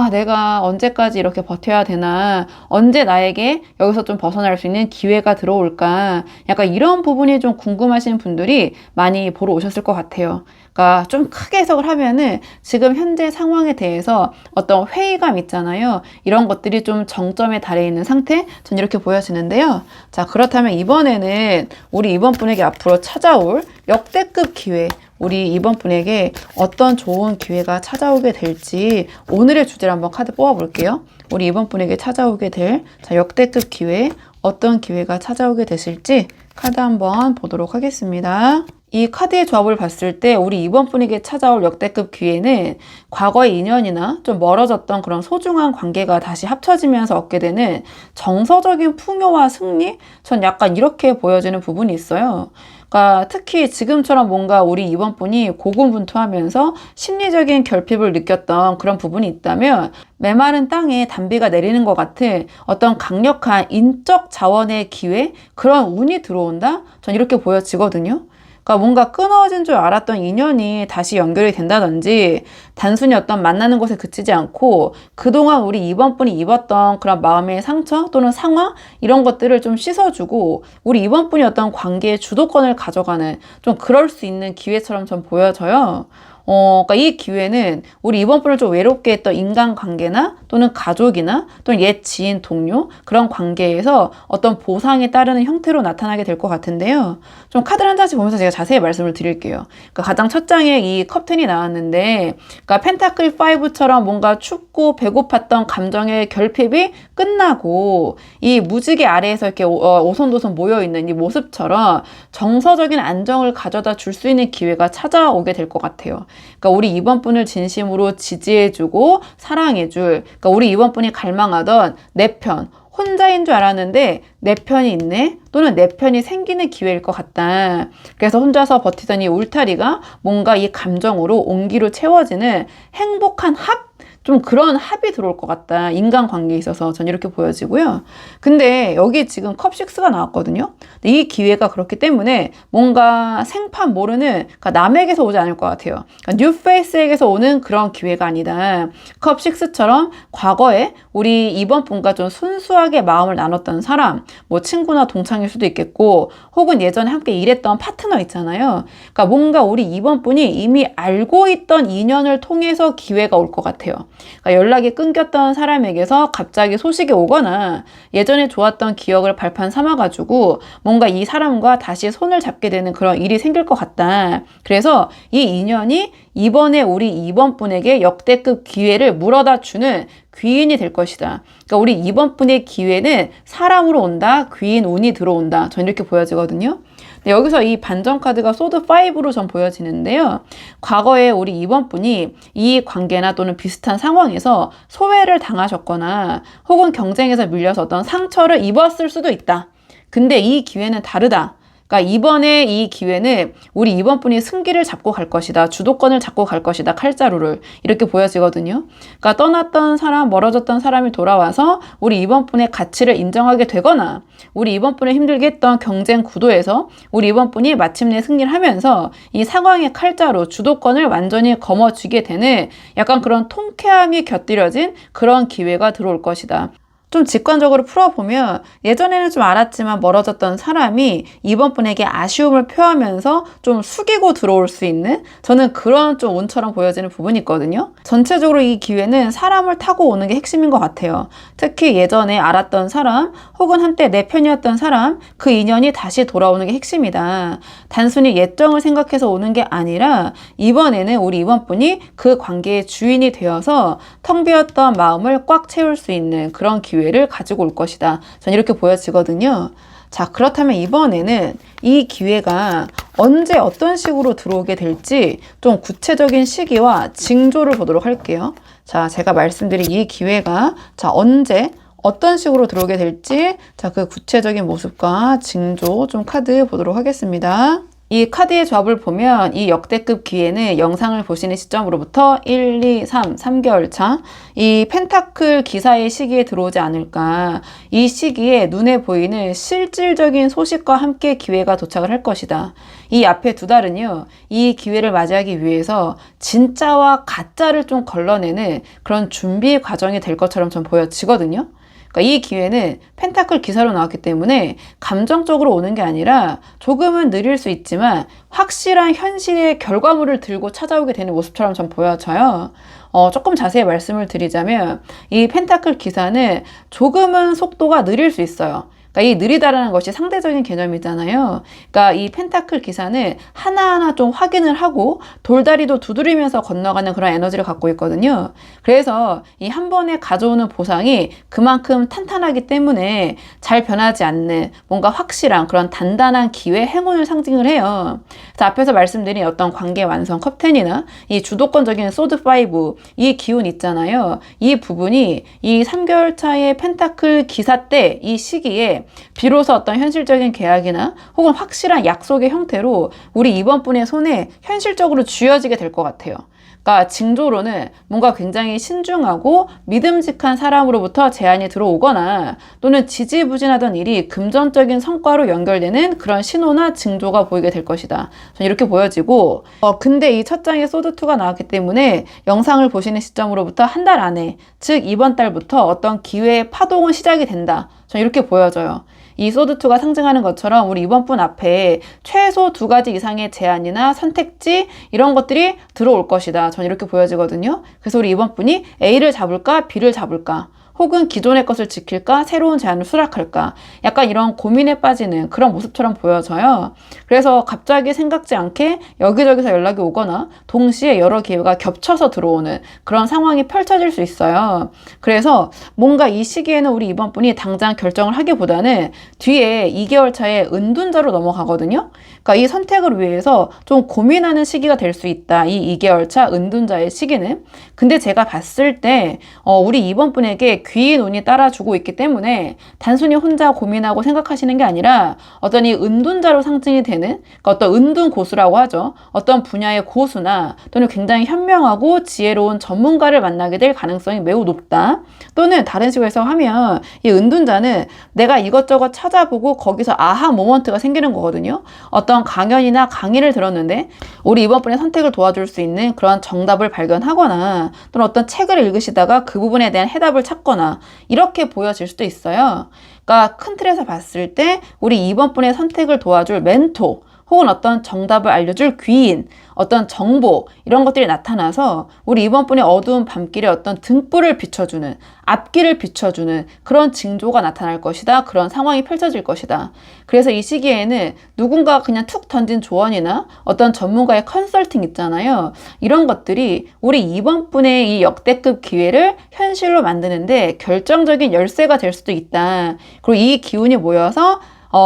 내가 언제까지 이렇게 버텨야 되나? 언제 나에게 여기서 좀 벗어날 수 있는 기회가 들어올까? 약간 이런 부분이 좀 궁금하신 분들이 많이 보러 오셨을 것 같아요. 그러니까 좀 크게 해석을 하면은 지금 현재 상황에 대해서 어떤 회의감 있잖아요. 이런 것들이 좀 정점에 달해 있는 상태? 전 이렇게 보여지는데요. 자, 그렇다면 이번에는 우리 이번 분에게 앞으로 찾아올 역대급 기회, 우리 이번 분에게 어떤 좋은 기회가 찾아오게 될지 오늘의 주제를 한번 카드 뽑아볼게요. 우리 이번 분에게 찾아오게 될 역대급 기회, 어떤 기회가 찾아오게 되실지 카드 한번 보도록 하겠습니다. 이 카드의 조합을 봤을 때 우리 이번 분에게 찾아올 역대급 기회는 과거의 인연이나 좀 멀어졌던 그런 소중한 관계가 다시 합쳐지면서 얻게 되는 정서적인 풍요와 승리? 전 약간 이렇게 보여지는 부분이 있어요. 그러니까 특히 지금처럼 뭔가 우리 이번 분이 고군분투하면서 심리적인 결핍을 느꼈던 그런 부분이 있다면 메마른 땅에 단비가 내리는 것 같은 어떤 강력한 인적 자원의 기회? 그런 운이 들어온다? 전 이렇게 보여지거든요. 그러니까 뭔가 끊어진 줄 알았던 인연이 다시 연결이 된다든지 단순히 어떤 만나는 것에 그치지 않고 그동안 우리 이번 분이 입었던 그런 마음의 상처 또는 상황 이런 것들을 좀 씻어주고 우리 이번 분이 어떤 관계의 주도권을 가져가는 좀 그럴 수 있는 기회처럼 전 보여져요. 그러니까 이 기회는 우리 이번 분을 좀 외롭게 했던 인간관계나 또는 가족이나 또는 옛 지인, 동료 그런 관계에서 어떤 보상에 따르는 형태로 나타나게 될 것 같은데요. 좀 카드를 한 장씩 보면서 제가 자세히 말씀을 드릴게요. 그러니까 가장 첫 장에 이 컵10이 나왔는데 그러니까 펜타클 5처럼 뭔가 춥고 배고팠던 감정의 결핍이 끝나고 이 무지개 아래에서 이렇게 오손도손 모여있는 이 모습처럼 정서적인 안정을 가져다 줄 수 있는 기회가 찾아오게 될 것 같아요. 그러니까 우리 이번 분을 진심으로 지지해주고 사랑해줄, 그러니까 우리 이번 분이 갈망하던 내 편, 혼자인 줄 알았는데 내 편이 있네? 또는 내 편이 생기는 기회일 것 같다. 그래서 혼자서 버티던 이 울타리가 뭔가 이 감정으로 온기로 채워지는 행복한 합? 좀 그런 합이 들어올 것 같다. 인간관계에 있어서 전 이렇게 보여지고요. 근데 여기 지금 컵6가 나왔거든요. 근데 이 기회가 그렇기 때문에 뭔가 생판 모르는 그러니까 남에게서 오지 않을 것 같아요. 그러니까 뉴페이스에게서 오는 그런 기회가 아니다. 컵6처럼 과거에 우리 이번 분과 좀 순수하게 마음을 나눴던 사람, 뭐 친구나 동창일 수도 있겠고 혹은 예전에 함께 일했던 파트너 있잖아요. 그러니까 뭔가 우리 이번 분이 이미 알고 있던 인연을 통해서 기회가 올 것 같아요. 그러니까 연락이 끊겼던 사람에게서 갑자기 소식이 오거나 예전에 좋았던 기억을 발판 삼아가지고 뭔가 이 사람과 다시 손을 잡게 되는 그런 일이 생길 것 같다. 그래서 이 인연이 이번에 우리 이번 분에게 역대급 기회를 물어다 주는 귀인이 될 것이다. 그러니까 우리 이번 분의 기회는 사람으로 온다. 귀인 운이 들어온다. 전 이렇게 보여지거든요. 근데 여기서 이 반전 카드가 소드 5로 전 보여지는데요. 과거에 우리 이번 분이 이 관계나 또는 비슷한 상황에서 소외를 당하셨거나 혹은 경쟁에서 밀려서 어떤 상처를 입었을 수도 있다. 근데 이 기회는 다르다. 그러니까 이번에 이 기회는 우리 이번 분이 승기를 잡고 갈 것이다. 주도권을 잡고 갈 것이다. 칼자루를. 이렇게 보여지거든요. 그러니까 떠났던 사람, 멀어졌던 사람이 돌아와서 우리 이번 분의 가치를 인정하게 되거나 우리 이번 분을 힘들게 했던 경쟁 구도에서 우리 이번 분이 마침내 승리를 하면서 이 상황의 칼자루, 주도권을 완전히 거머쥐게 되는 약간 그런 통쾌함이 곁들여진 그런 기회가 들어올 것이다. 좀 직관적으로 풀어보면 예전에는 좀 알았지만 멀어졌던 사람이 이번 분에게 아쉬움을 표하면서 좀 숙이고 들어올 수 있는 저는 그런 좀 운처럼 보여지는 부분이 있거든요. 전체적으로 이 기회는 사람을 타고 오는 게 핵심인 것 같아요. 특히 예전에 알았던 사람 혹은 한때 내 편이었던 사람 그 인연이 다시 돌아오는 게 핵심이다. 단순히 예정을 생각해서 오는 게 아니라 이번에는 우리 이번 분이 그 관계의 주인이 되어서 텅 비었던 마음을 꽉 채울 수 있는 그런 기회를 가지고 올 것이다. 전 이렇게 보여지거든요. 자, 그렇다면 이번에는 이 기회가 언제 어떤 식으로 들어오게 될지 좀 구체적인 시기와 징조를 보도록 할게요. 자, 제가 말씀드린 이 기회가 언제 어떤 식으로 들어오게 될지 그 구체적인 모습과 징조 좀 카드 보도록 하겠습니다. 이 카드의 조합을 보면 이 역대급 기회는 영상을 보시는 시점으로부터 1, 2, 3개월 차 이 펜타클 기사의 시기에 들어오지 않을까. 이 시기에 눈에 보이는 실질적인 소식과 함께 기회가 도착을 할 것이다. 이 앞에 두 달은요. 이 기회를 맞이하기 위해서 진짜와 가짜를 좀 걸러내는 그런 준비 과정이 될 것처럼 좀 보여지거든요. 그러니까 이 기회는 펜타클 기사로 나왔기 때문에 감정적으로 오는 게 아니라 조금은 느릴 수 있지만 확실한 현실의 결과물을 들고 찾아오게 되는 모습처럼 전 보여져요. 조금 자세히 말씀을 드리자면 이 펜타클 기사는 조금은 속도가 느릴 수 있어요. 그러니까 이 느리다라는 것이 상대적인 개념이잖아요. 그러니까 이 펜타클 기사는 하나하나 좀 확인을 하고 돌다리도 두드리면서 건너가는 그런 에너지를 갖고 있거든요. 그래서 이 한 번에 가져오는 보상이 그만큼 탄탄하기 때문에 잘 변하지 않는 뭔가 확실한 그런 단단한 기회, 행운을 상징을 해요. 그래서 앞에서 말씀드린 어떤 관계 완성 컵10이나 이 주도권적인 소드5, 이 기운 있잖아요. 이 부분이 이 3개월 차의 펜타클 기사 때 이 시기에 비로소 어떤 현실적인 계약이나 혹은 확실한 약속의 형태로 우리 이번 분의 손에 현실적으로 쥐어지게 될 것 같아요. 그러니까 징조로는 뭔가 굉장히 신중하고 믿음직한 사람으로부터 제안이 들어오거나 또는 지지부진하던 일이 금전적인 성과로 연결되는 그런 신호나 징조가 보이게 될 것이다. 저는 이렇게 보여지고 근데 이 첫 장에 소드2가 나왔기 때문에 영상을 보시는 시점으로부터 한 달 안에 즉 이번 달부터 어떤 기회의 파동은 시작이 된다. 저는 이렇게 보여져요. 이 소드2가 상징하는 것처럼 우리 이번 분 앞에 최소 2가지 이상의 제안이나 선택지 이런 것들이 들어올 것이다. 저는 이렇게 보여지거든요. 그래서 우리 이번 분이 A를 잡을까 B를 잡을까 혹은 기존의 것을 지킬까 새로운 제안을 수락할까 약간 이런 고민에 빠지는 그런 모습처럼 보여져요. 그래서 갑자기 생각지 않게 여기저기서 연락이 오거나 동시에 여러 기회가 겹쳐서 들어오는 그런 상황이 펼쳐질 수 있어요. 그래서 뭔가 이 시기에는 우리 이번 분이 당장 결정을 하기보다는 뒤에 2개월 차에 은둔자로 넘어가거든요. 그러니까 이 선택을 위해서 좀 고민하는 시기가 될 수 있다. 이 2개월 차 은둔자의 시기는. 근데 제가 봤을 때 우리 이번 분에게 귀인 운이 따라주고 있기 때문에 단순히 혼자 고민하고 생각하시는 게 아니라 어떤 이 은둔자로 상징이 되는 그러니까 어떤 은둔 고수라고 하죠. 어떤 분야의 고수나 또는 굉장히 현명하고 지혜로운 전문가를 만나게 될 가능성이 매우 높다. 또는 다른 식으로 해석하면 이 은둔자는 내가 이것저것 찾아보고 거기서 아하 모먼트가 생기는 거거든요. 어떤 강연이나 강의를 들었는데 우리 이번 분의 선택을 도와줄 수 있는 그런 정답을 발견하거나 또는 어떤 책을 읽으시다가 그 부분에 대한 해답을 찾거나 이렇게 보여질 수도 있어요. 그러니까 큰 틀에서 봤을 때 우리 이번 분의 선택을 도와줄 멘토 혹은 어떤 정답을 알려줄 귀인, 어떤 정보 이런 것들이 나타나서 우리 이번 분의 어두운 밤길에 어떤 등불을 비춰주는, 앞길을 비춰주는 그런 징조가 나타날 것이다. 그런 상황이 펼쳐질 것이다. 그래서 이 시기에는 누군가가 그냥 툭 던진 조언이나 어떤 전문가의 컨설팅 있잖아요. 이런 것들이 우리 이번 분의 이 역대급 기회를 현실로 만드는데 결정적인 열쇠가 될 수도 있다. 그리고 이 기운이 모여서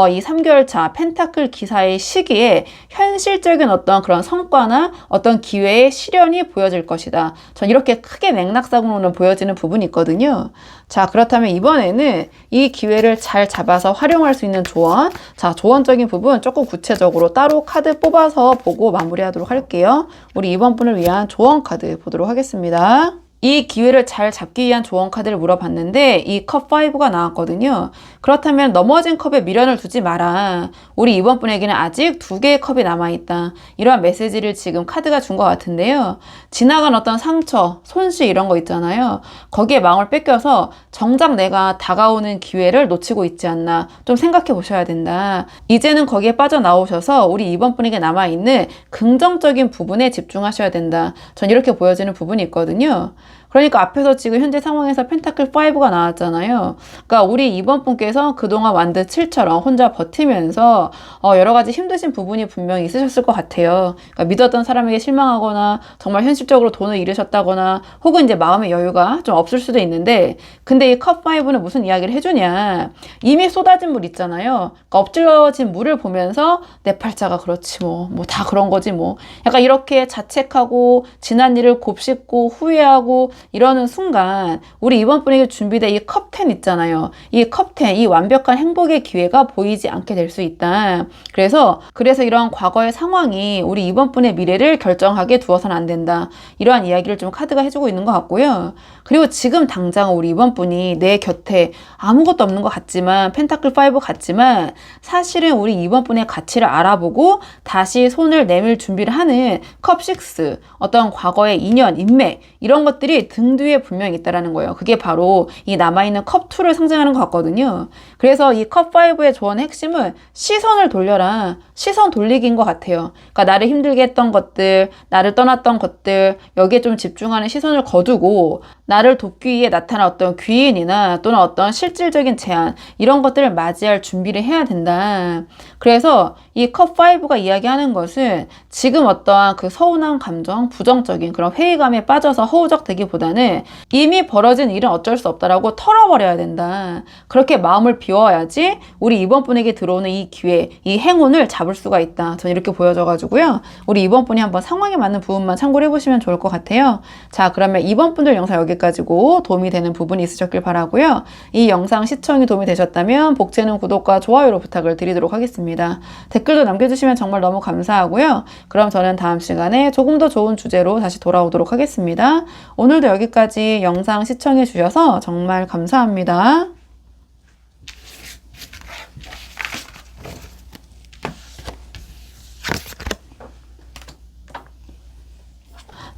이 3개월 차 펜타클 기사의 시기에 현실적인 어떤 그런 성과나 어떤 기회의 실현이 보여질 것이다. 전 이렇게 크게 맥락상으로는 보여지는 부분이 있거든요. 자, 그렇다면 이번에는 이 기회를 잘 잡아서 활용할 수 있는 조언. 자, 조언적인 부분 조금 구체적으로 따로 카드 뽑아서 보고 마무리하도록 할게요. 우리 이번 분을 위한 조언 카드 보도록 하겠습니다. 이 기회를 잘 잡기 위한 조언 카드를 물어봤는데 이 컵 5가 나왔거든요. 그렇다면 넘어진 컵에 미련을 두지 마라. 우리 이번 분에게는 아직 2개의 컵이 남아있다. 이러한 메시지를 지금 카드가 준 것 같은데요. 지나간 어떤 상처, 손실 이런 거 있잖아요. 거기에 마음을 뺏겨서 정작 내가 다가오는 기회를 놓치고 있지 않나 좀 생각해 보셔야 된다. 이제는 거기에 빠져나오셔서 우리 이번 분에게 남아있는 긍정적인 부분에 집중하셔야 된다. 전 이렇게 보여지는 부분이 있거든요. 그러니까 앞에서 지금 현재 상황에서 펜타클 5가 나왔잖아요. 그러니까 우리 이번 분께서 그동안 완드 7처럼 혼자 버티면서 여러 가지 힘드신 부분이 분명히 있으셨을 것 같아요. 그러니까 믿었던 사람에게 실망하거나 정말 현실적으로 돈을 잃으셨다거나 혹은 이제 마음의 여유가 좀 없을 수도 있는데 근데 이 컵 5는 무슨 이야기를 해주냐. 이미 쏟아진 물 있잖아요. 그러니까 엎질러진 물을 보면서 내 팔자가 그렇지 뭐 다 그런 거지 뭐. 약간 이렇게 자책하고 지난 일을 곱씹고 후회하고 이러는 순간 우리 이번 분에게 준비된 이 컵 10 있잖아요. 이 컵 10, 이 완벽한 행복의 기회가 보이지 않게 될 수 있다. 그래서 이러한 과거의 상황이 우리 이번 분의 미래를 결정하게 두어서는 안 된다. 이러한 이야기를 좀 카드가 해주고 있는 것 같고요. 그리고 지금 당장 우리 이번 분이 내 곁에 아무것도 없는 것 같지만 펜타클 5 같지만 사실은 우리 이번 분의 가치를 알아보고 다시 손을 내밀 준비를 하는 컵 6, 어떤 과거의 인연, 인맥 이런 것들이 등 뒤에 분명히 있다라는 거예요. 그게 바로 이 남아있는 컵 2를 상징하는 것 같거든요. 그래서 이 컵 5의 조언의 핵심은 시선을 돌려라. 시선 돌리기인 것 같아요. 그러니까 나를 힘들게 했던 것들, 나를 떠났던 것들 여기에 좀 집중하는 시선을 거두고 나를 돕기 위해 나타난 어떤 귀인이나 또는 어떤 실질적인 제안, 이런 것들을 맞이할 준비를 해야 된다. 그래서 이 컵 5가 이야기하는 것은 지금 어떠한 그 서운한 감정, 부정적인 그런 회의감에 빠져서 허우적대기보다는 이미 벌어진 일은 어쩔 수 없다라고 털어버려야 된다. 그렇게 마음을 비워야지 우리 이번 분에게 들어오는 이 기회, 이 행운을 잡을 수가 있다. 저는 이렇게 보여져가지고요. 우리 이번 분이 한번 상황에 맞는 부분만 참고를 해보시면 좋을 것 같아요. 자, 그러면 이번 분들 영상 여기까지고 도움이 되는 부분이 있으셨길 바라고요. 이 영상 시청이 도움이 되셨다면 복채는 구독과 좋아요로 부탁을 드리도록 하겠습니다. 댓글도 남겨주시면 정말 너무 감사하고요. 그럼 저는 다음 시간에 조금 더 좋은 주제로 다시 돌아오도록 하겠습니다. 오늘도 여기까지 영상 시청해 주셔서 정말 감사합니다.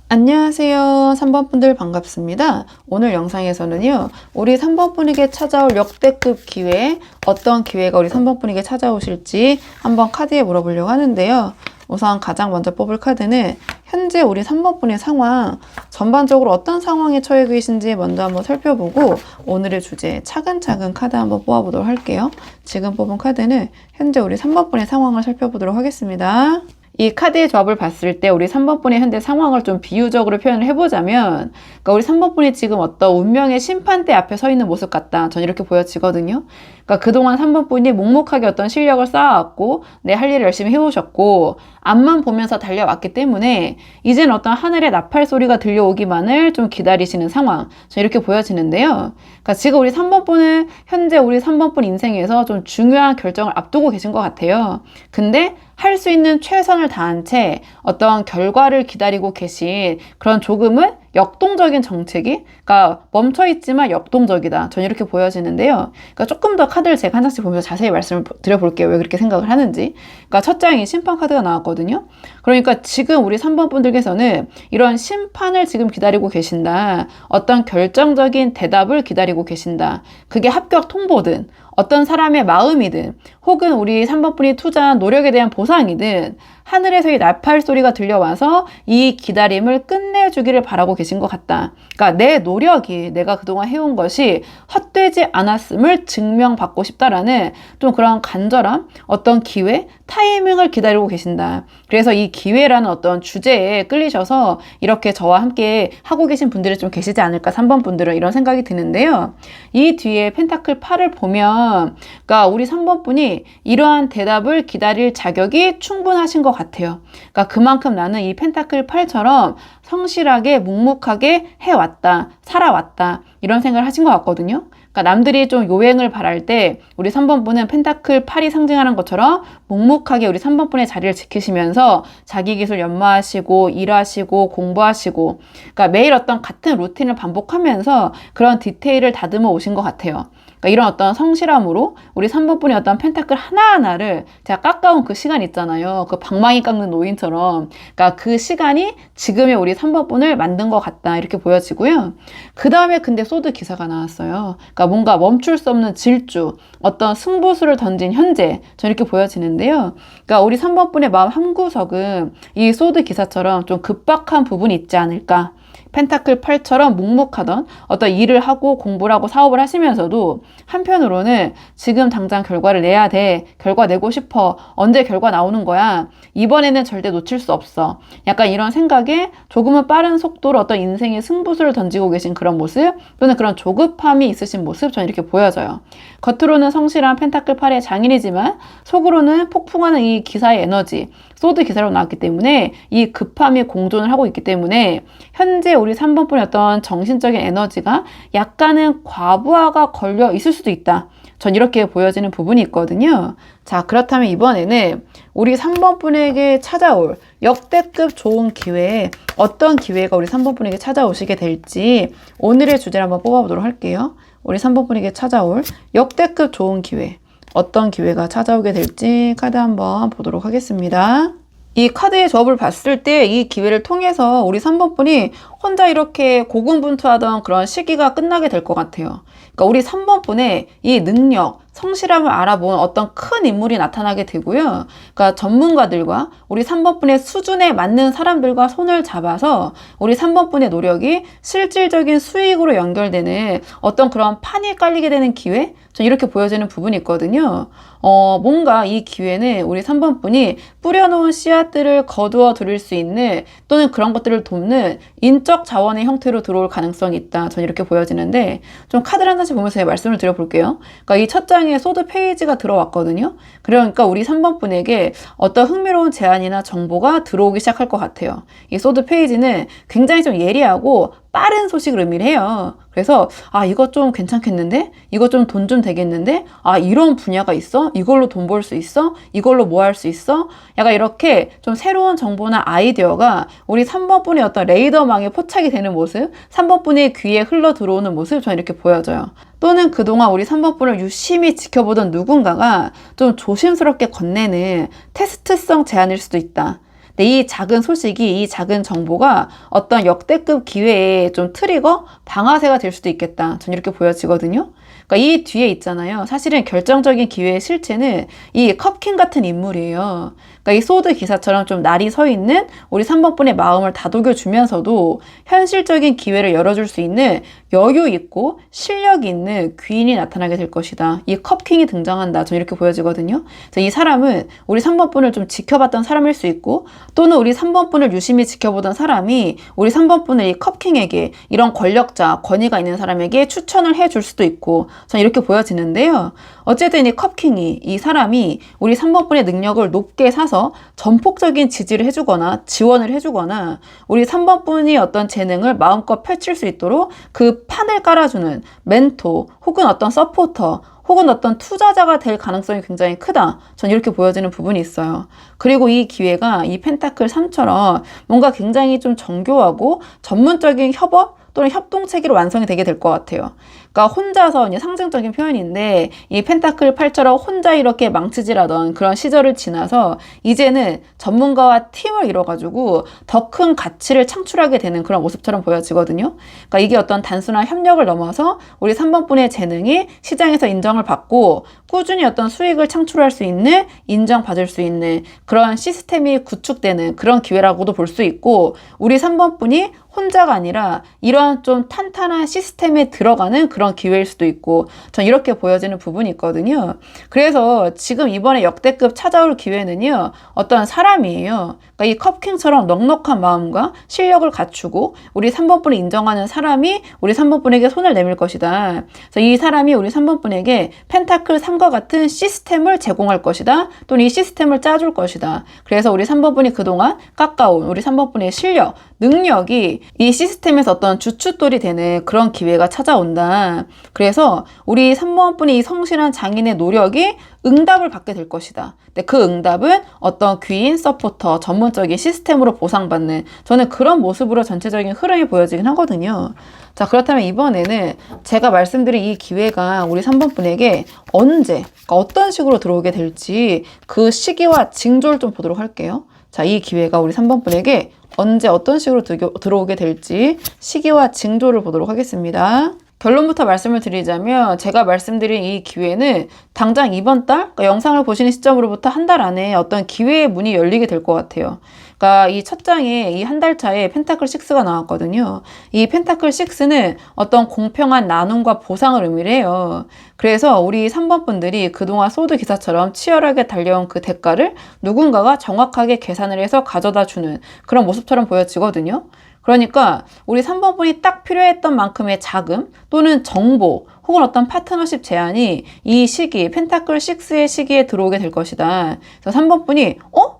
안녕하세요. 3번 분들 반갑습니다. 오늘 영상에서는요, 우리 3번 분에게 찾아올 역대급 기회, 어떤 기회가 우리 3번 분에게 찾아오실지 한번 카드에 물어보려고 하는데요. 우선 가장 먼저 뽑을 카드는 현재 우리 3번 분의 상황, 전반적으로 어떤 상황에 처해 계신지 먼저 한번 살펴보고 오늘의 주제 차근차근 카드 한번 뽑아보도록 할게요. 지금 뽑은 카드는 현재 우리 3번 분의 상황을 살펴보도록 하겠습니다. 이 카드의 조합을 봤을 때 우리 3번 분의 현재 상황을 좀 비유적으로 표현을 해보자면, 그러니까 우리 3번 분이 지금 어떤 운명의 심판대 앞에 서 있는 모습 같다. 전 이렇게 보여지거든요. 그러니까 그동안 3번 분이 묵묵하게 어떤 실력을 쌓아왔고 내 할 일을 열심히 해오셨고 앞만 보면서 달려왔기 때문에 이제는 어떤 하늘의 나팔 소리가 들려오기만을 좀 기다리시는 상황. 전 이렇게 보여지는데요. 그러니까 지금 우리 3번 분은 현재 우리 3번 분 인생에서 좀 중요한 결정을 앞두고 계신 것 같아요. 근데 할 수 있는 최선을 다한 채 어떤 결과를 기다리고 계신 그런 조금은 역동적인 정책이, 그러니까 멈춰있지만 역동적이다. 전 이렇게 보여지는데요. 그러니까 조금 더 카드를 제가 한 장씩 보면서 자세히 말씀을 드려볼게요. 왜 그렇게 생각을 하는지. 그러니까 첫 장이 심판 카드가 나왔거든요. 그러니까 지금 우리 3번 분들께서는 이런 심판을 지금 기다리고 계신다. 어떤 결정적인 대답을 기다리고 계신다. 그게 합격 통보든 어떤 사람의 마음이든 혹은 우리 3번 분이 투자한 노력에 대한 보상이든 하늘에서의 나팔 소리가 들려와서 이 기다림을 끝내주기를 바라고 계신 것 같다. 그러니까 내 노력이, 내가 그동안 해온 것이 헛되지 않았음을 증명받고 싶다라는 좀 그런 간절함, 어떤 기회, 타이밍을 기다리고 계신다. 그래서 이 기회라는 어떤 주제에 끌리셔서 이렇게 저와 함께 하고 계신 분들이 좀 계시지 않을까, 3번 분들은 이런 생각이 드는데요. 이 뒤에 펜타클 8을 보면, 그러니까 우리 3번 분이 이러한 대답을 기다릴 자격이 충분하신 것 같아요. 그러니까 그만큼 나는 이 펜타클 8처럼 성실하게 묵묵하게 해왔다, 살아왔다, 이런 생각을 하신 것 같거든요. 그러니까 남들이 좀 요행을 바랄 때 우리 3번 분은 펜타클 8이 상징하는 것처럼 묵묵하게 우리 3번 분의 자리를 지키시면서 자기 기술 연마하시고 일하시고 공부하시고, 그러니까 매일 어떤 같은 루틴을 반복하면서 그런 디테일을 다듬어 오신 것 같아요. 그러니까 이런 어떤 성실함으로 우리 3번 분이 어떤 펜타클 하나하나를 제가 깎아온 그 시간 있잖아요. 그 방망이 깎는 노인처럼. 그러니까 그 시간이 지금의 우리 3번 분을 만든 것 같다. 이렇게 보여지고요. 그 다음에 근데 소드 기사가 나왔어요. 그러니까 뭔가 멈출 수 없는 질주, 어떤 승부수를 던진 현재. 저 이렇게 보여지는데요. 그러니까 우리 3번 분의 마음 한구석은 이 소드 기사처럼 좀 급박한 부분이 있지 않을까. 펜타클 8처럼 묵묵하던 어떤 일을 하고 공부를 하고 사업을 하시면서도 한편으로는 지금 당장 결과를 내야 돼. 결과 내고 싶어. 언제 결과 나오는 거야? 이번에는 절대 놓칠 수 없어. 약간 이런 생각에 조금은 빠른 속도로 어떤 인생의 승부수를 던지고 계신 그런 모습, 또는 그런 조급함이 있으신 모습, 저는 이렇게 보여져요. 겉으로는 성실한 펜타클 8의 장인이지만 속으로는 폭풍하는 이 기사의 에너지, 소드 기사로 나왔기 때문에 이 급함이 공존을 하고 있기 때문에 현재 우리 3번 분의 어떤 정신적인 에너지가 약간은 과부하가 걸려 있을 수도 있다. 전 이렇게 보여지는 부분이 있거든요. 자, 그렇다면 이번에는 우리 3번 분에게 찾아올 역대급 좋은 기회, 어떤 기회가 우리 3번 분에게 찾아오시게 될지 오늘의 주제를 한번 뽑아보도록 할게요. 우리 3번 분에게 찾아올 역대급 좋은 기회, 어떤 기회가 찾아오게 될지 카드 한번 보도록 하겠습니다. 이 카드의 조합을 봤을 때 이 기회를 통해서 우리 3번 분이 혼자 이렇게 고군분투하던 그런 시기가 끝나게 될 것 같아요. 그러니까 우리 3번 분의 이 능력, 성실함을 알아본 어떤 큰 인물이 나타나게 되고요. 그러니까 전문가들과 우리 3번분의 수준에 맞는 사람들과 손을 잡아서 우리 3번분의 노력이 실질적인 수익으로 연결되는 어떤 그런 판이 깔리게 되는 기회? 전 이렇게 보여지는 부분이 있거든요. 뭔가 이 기회는 우리 3번분이 뿌려놓은 씨앗들을 거두어 들일 수 있는 또는 그런 것들을 돕는 인적 자원의 형태로 들어올 가능성이 있다. 전 이렇게 보여지는데 좀 카드를 한 장씩 보면서 말씀을 드려볼게요. 그러니까 이 첫 장에 소드 페이지가 들어왔거든요. 그러니까 우리 3번분에게 어떤 흥미로운 제안이나 정보가 들어오기 시작할 것 같아요. 이 소드 페이지는 굉장히 좀 예리하고 빠른 소식을 의미를 해요. 그래서 이거 좀 괜찮겠는데? 이거 좀 돈 좀 되겠는데? 이런 분야가 있어? 이걸로 돈 벌 수 있어? 이걸로 뭐 할 수 있어? 약간 이렇게 좀 새로운 정보나 아이디어가 우리 3번분의 어떤 레이더망에 포착이 되는 모습, 3번분의 귀에 흘러 들어오는 모습, 저는 이렇게 보여져요. 또는 그동안 우리 3번분을 유심히 지켜보던 누군가가 좀 조심스럽게 건네는 테스트성 제안일 수도 있다. 근데 이 작은 소식이, 이 작은 정보가 어떤 역대급 기회에 좀 트리거, 방아쇠가 될 수도 있겠다. 전 이렇게 보여지거든요. 그러니까 이 뒤에 있잖아요. 사실은 결정적인 기회의 실체는 이 컵킹 같은 인물이에요. 그러니까 이 소드 기사처럼 좀 날이 서 있는 우리 3번분의 마음을 다독여 주면서도 현실적인 기회를 열어줄 수 있는 여유 있고 실력 있는 귀인이 나타나게 될 것이다. 이 컵킹이 등장한다. 전 이렇게 보여지거든요. 그래서 이 사람은 우리 3번분을 좀 지켜봤던 사람일 수 있고 또는 우리 3번분을 유심히 지켜보던 사람이 우리 3번분을 이 컵킹에게 이런 권력자, 권위가 있는 사람에게 추천을 해줄 수도 있고 전 이렇게 보여지는데요. 어쨌든 이 컵킹이, 이 사람이 우리 3번분의 능력을 높게 사서 전폭적인 지지를 해주거나 지원을 해주거나 우리 3번분이 어떤 재능을 마음껏 펼칠 수 있도록 그 판을 깔아주는 멘토 혹은 어떤 서포터 혹은 어떤 투자자가 될 가능성이 굉장히 크다. 전 이렇게 보여지는 부분이 있어요. 그리고 이 기회가 이 펜타클 3처럼 뭔가 굉장히 좀 정교하고 전문적인 협업 또는 협동체계로 완성이 되게 될 것 같아요. 그러니까 혼자서 이제 상징적인 표현인데 이 펜타클 8처럼 혼자 이렇게 망치질하던 그런 시절을 지나서 이제는 전문가와 팀을 이뤄가지고 더 큰 가치를 창출하게 되는 그런 모습처럼 보여지거든요. 그러니까 이게 어떤 단순한 협력을 넘어서 우리 3번분의 재능이 시장에서 인정을 받고 꾸준히 어떤 수익을 창출할 수 있는, 인정받을 수 있는 그런 시스템이 구축되는 그런 기회라고도 볼 수 있고 우리 3번분이 혼자가 아니라 이런 좀 탄탄한 시스템에 들어가는 그런 기회일 수도 있고 전 이렇게 보여지는 부분이 있거든요. 그래서 지금 이번에 역대급 찾아올 기회는요. 어떤 사람이에요. 그러니까 이 컵킹처럼 넉넉한 마음과 실력을 갖추고 우리 3번분을 인정하는 사람이 우리 3번분에게 손을 내밀 것이다. 그래서 이 사람이 우리 3번분에게 펜타클 3과 같은 시스템을 제공할 것이다. 또는 이 시스템을 짜줄 것이다. 그래서 우리 3번분이 그동안 깎아온 우리 3번분의 실력, 능력이 이 시스템에서 어떤 주춧돌이 되는 그런 기회가 찾아온다. 그래서 우리 3번분의 이 성실한 장인의 노력이 응답을 받게 될 것이다. 근데 그 응답은 어떤 귀인, 서포터, 전문적인 시스템으로 보상받는 저는 그런 모습으로 전체적인 흐름이 보여지긴 하거든요. 자, 그렇다면 이번에는 제가 말씀드린 이 기회가 우리 3번분에게 언제, 그러니까 어떤 식으로 들어오게 될지 그 시기와 징조를 좀 보도록 할게요. 자, 이 기회가 우리 3번분에게 언제 어떤 식으로 들어오게 될지 시기와 징조를 보도록 하겠습니다. 결론부터 말씀을 드리자면 제가 말씀드린 이 기회는 당장 이번 달, 그러니까 영상을 보시는 시점으로부터 한 달 안에 어떤 기회의 문이 열리게 될 것 같아요. 그러니까 이 첫 장에 이 한 달 차에 펜타클 6가 나왔거든요. 이 펜타클 6는 어떤 공평한 나눔과 보상을 의미를 해요. 그래서 우리 3번 분들이 그동안 소드 기사처럼 치열하게 달려온 그 대가를 누군가가 정확하게 계산을 해서 가져다 주는 그런 모습처럼 보여지거든요. 그러니까 우리 3번 분이 딱 필요했던 만큼의 자금 또는 정보 혹은 어떤 파트너십 제안이 이 시기, 펜타클 6의 시기에 들어오게 될 것이다. 그래서 3번 분이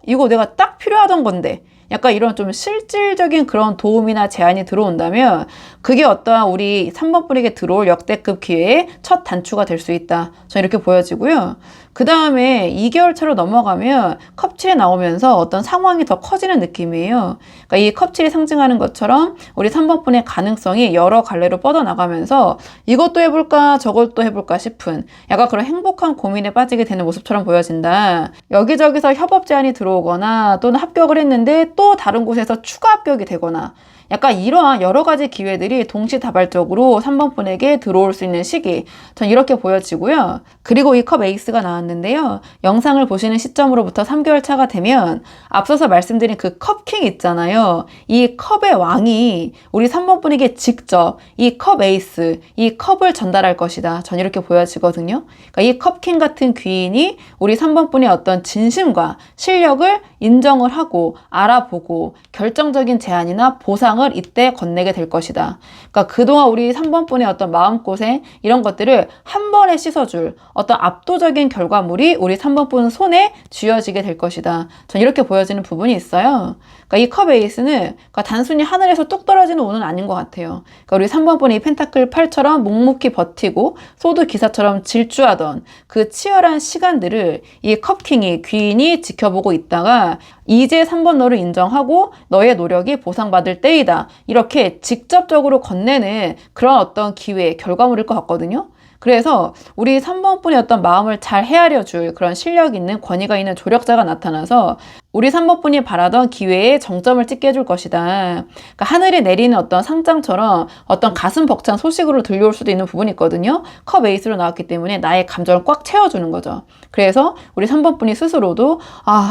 이거 내가 딱 필요하던 건데 약간 이런 좀 실질적인 그런 도움이나 제안이 들어온다면 그게 어떠한 우리 3번 분에게 들어올 역대급 기회의 첫 단추가 될 수 있다. 저는 이렇게 보여지고요. 그 다음에 2개월 차로 넘어가면 컵7이 나오면서 어떤 상황이 더 커지는 느낌이에요. 그러니까 이 컵7이 상징하는 것처럼 우리 3번 분의 가능성이 여러 갈래로 뻗어나가면서 이것도 해볼까 저것도 해볼까 싶은 약간 그런 행복한 고민에 빠지게 되는 모습처럼 보여진다. 여기저기서 협업 제안이 들어오거나 또는 합격을 했는데 또 다른 곳에서 추가 합격이 되거나 약간 이러한 여러 가지 기회들이 동시다발적으로 3번 분에게 들어올 수 있는 시기, 전 이렇게 보여지고요. 그리고 이 컵 에이스가 나왔는데요. 영상을 보시는 시점으로부터 3개월 차가 되면 앞서서 말씀드린 그 컵킹 있잖아요. 이 컵의 왕이 우리 3번 분에게 직접 이 컵 에이스, 이 컵을 전달할 것이다. 전 이렇게 보여지거든요. 그러니까 이 컵킹 같은 귀인이 우리 3번 분의 어떤 진심과 실력을 인정을 하고 알아보고 결정적인 제안이나 보상을 이때 건네게 될 것이다. 그러니까 그동안 우리 3번 분의 어떤 마음고생 이런 것들을 한 번에 씻어줄 어떤 압도적인 결과물이 우리 3번 분 손에 쥐어지게 될 것이다. 전 이렇게 보여지는 부분이 있어요. 그러니까 이 컵 에이스는 그러니까 단순히 하늘에서 뚝 떨어지는 운은 아닌 것 같아요. 그러니까 우리 3번 분이 이 펜타클 8처럼 묵묵히 버티고 소드 기사처럼 질주하던 그 치열한 시간들을 이 컵킹이 귀인이 지켜보고 있다가 이제 3번 너를 인정하고 너의 노력이 보상받을 때이다. 이렇게 직접적으로 건네는 그런 어떤 기회, 결과물일 것 같거든요. 그래서 우리 3번 분의 어떤 마음을 잘 헤아려 줄 그런 실력 있는 권위가 있는 조력자가 나타나서 우리 3번 분이 바라던 기회에 정점을 찍게 해줄 것이다. 그러니까 하늘에 내리는 어떤 상장처럼 어떤 가슴 벅찬 소식으로 들려올 수도 있는 부분이 있거든요. 컵 에이스로 나왔기 때문에 나의 감정을 꽉 채워주는 거죠. 그래서 우리 3번 분이 스스로도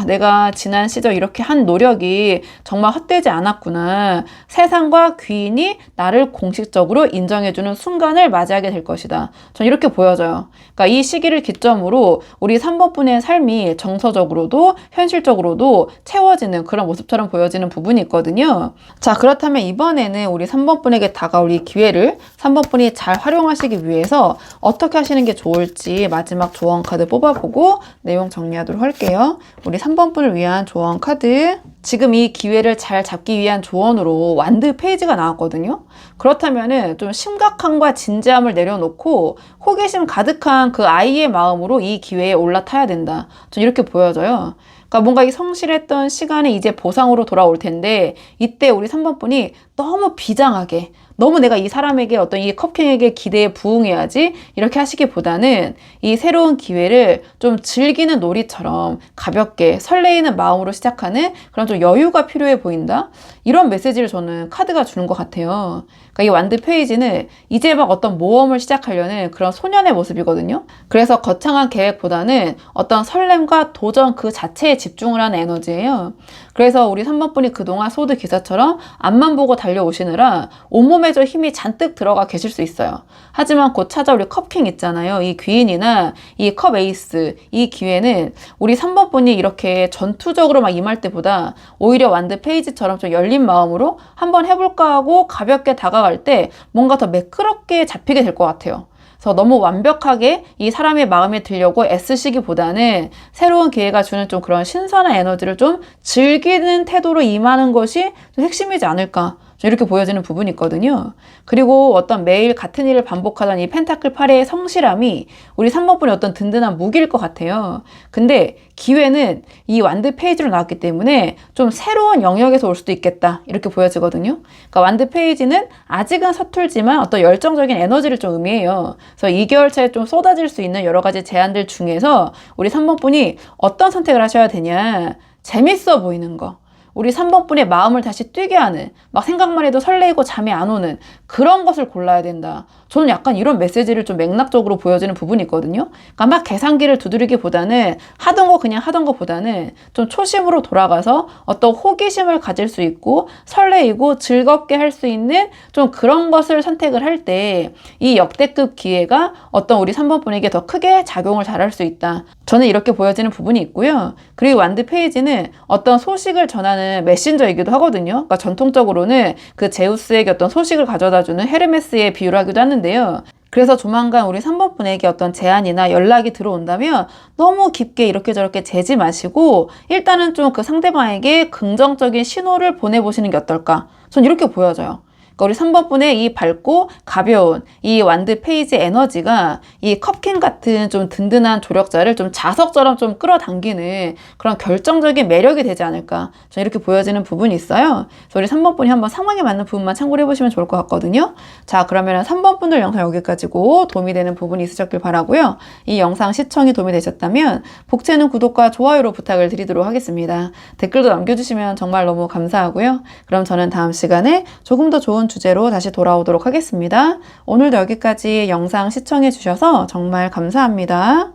내가 지난 시절 이렇게 한 노력이 정말 헛되지 않았구나. 세상과 귀인이 나를 공식적으로 인정해주는 순간을 맞이하게 될 것이다. 전 이렇게 보여져요. 그러니까 이 시기를 기점으로 우리 3번 분의 삶이 정서적으로도 현실적으로도 채워지는 그런 모습처럼 보여지는 부분이 있거든요. 자, 그렇다면 이번에는 우리 3번 분에게 다가올 이 기회를 3번 분이 잘 활용하시기 위해서 어떻게 하시는 게 좋을지 마지막 조언 카드 뽑아보고 내용 정리하도록 할게요. 우리 3번 분을 위한 조언 카드. 지금 이 기회를 잘 잡기 위한 조언으로 완드 페이지가 나왔거든요. 그렇다면은 좀 심각함과 진지함을 내려놓고 호기심 가득한 그 아이의 마음으로 이 기회에 올라타야 된다. 좀 이렇게 보여져요. 그러니까 뭔가 이 성실했던 시간이 이제 보상으로 돌아올 텐데 이때 우리 3번 분이 너무 비장하게 너무 내가 이 사람에게 어떤 이 컵킹에게 기대에 부응해야지 이렇게 하시기보다는 이 새로운 기회를 좀 즐기는 놀이처럼 가볍게 설레이는 마음으로 시작하는 그런 좀 여유가 필요해 보인다. 이런 메시지를 저는 카드가 주는 것 같아요. 그러니까 이 완드 페이지는 이제 막 어떤 모험을 시작하려는 그런 소년의 모습이거든요. 그래서 거창한 계획보다는 어떤 설렘과 도전 그 자체에 집중을 하는 에너지예요. 그래서 우리 3번 분이 그동안 소드 기사처럼 앞만 보고 달려오시느라 온몸에 좀 힘이 잔뜩 들어가 계실 수 있어요. 하지만 곧 찾아올 우리 컵킹 있잖아요. 이 귀인이나 이 컵 에이스, 이 기회는 우리 3번 분이 이렇게 전투적으로 막 임할 때보다 오히려 완드 페이지처럼 좀 열린 마음으로 한번 해볼까 하고 가볍게 다가갈 때 뭔가 더 매끄럽게 잡히게 될 것 같아요. 그래서 너무 완벽하게 이 사람의 마음에 들려고 애쓰시기보다는 새로운 기회가 주는 좀 그런 신선한 에너지를 좀 즐기는 태도로 임하는 것이 좀 핵심이지 않을까. 이렇게 보여지는 부분이 있거든요. 그리고 어떤 매일 같은 일을 반복하던 이 펜타클 8의 성실함이 우리 3번 분의 어떤 든든한 무기일 것 같아요. 근데 기회는 이 완드 페이지로 나왔기 때문에 좀 새로운 영역에서 올 수도 있겠다. 이렇게 보여지거든요. 그러니까 완드 페이지는 아직은 서툴지만 어떤 열정적인 에너지를 좀 의미해요. 그래서 2개월 차에 좀 쏟아질 수 있는 여러 가지 제안들 중에서 우리 3번 분이 어떤 선택을 하셔야 되냐. 재밌어 보이는 거. 우리 3번 분의 마음을 다시 뛰게 하는, 막 생각만 해도 설레이고 잠이 안 오는 그런 것을 골라야 된다. 저는 약간 이런 메시지를 좀 맥락적으로 보여지는 부분이 있거든요. 그러니까 막 계산기를 두드리기보다는 하던 거 그냥 하던 것보다는 좀 초심으로 돌아가서 어떤 호기심을 가질 수 있고 설레이고 즐겁게 할 수 있는 좀 그런 것을 선택을 할 때 이 역대급 기회가 어떤 우리 3번 분에게 더 크게 작용을 잘할 수 있다. 저는 이렇게 보여지는 부분이 있고요. 그리고 완드 페이지는 어떤 소식을 전하는 메신저이기도 하거든요. 그러니까 전통적으로는 그 제우스에게 어떤 소식을 가져다주는 헤르메스에 비유를 하기도 하는데요. 그래서 조만간 우리 3번 분에게 어떤 제안이나 연락이 들어온다면 너무 깊게 이렇게 저렇게 재지 마시고 일단은 좀 그 상대방에게 긍정적인 신호를 보내보시는 게 어떨까? 전 이렇게 보여져요. 그러니까 우리 3번 분의 이 밝고 가벼운 이 완드 페이지 에너지가 이 컵킹 같은 좀 든든한 조력자를 좀 자석처럼 좀 끌어당기는 그런 결정적인 매력이 되지 않을까. 저 이렇게 보여지는 부분이 있어요. 그래서 우리 3번 분이 한번 상황에 맞는 부분만 참고를 해보시면 좋을 것 같거든요. 자, 그러면 3번 분들 영상 여기까지고 도움이 되는 부분이 있으셨길 바라고요. 이 영상 시청이 도움이 되셨다면 복채는 구독과 좋아요로 부탁을 드리도록 하겠습니다. 댓글도 남겨주시면 정말 너무 감사하고요. 그럼 저는 다음 시간에 조금 더 좋은 주제로 다시 돌아오도록 하겠습니다. 오늘도 여기까지 영상 시청해 주셔서 정말 감사합니다.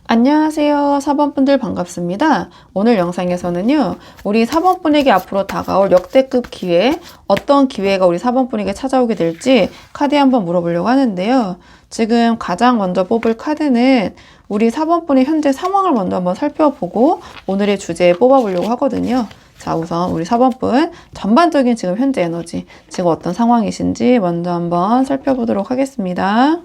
안녕하세요. 4번분들 반갑습니다. 오늘 영상에서는요, 우리 4번분에게 앞으로 다가올 역대급 기회, 어떤 기회가 우리 4번분에게 찾아오게 될지 카드에 한번 물어보려고 하는데요. 지금 가장 먼저 뽑을 카드는 우리 4번분의 현재 상황을 먼저 한번 살펴보고 오늘의 주제에 뽑아보려고 하거든요. 자, 우선 우리 4번분 전반적인 지금 현재 에너지, 지금 어떤 상황이신지 먼저 한번 살펴보도록 하겠습니다.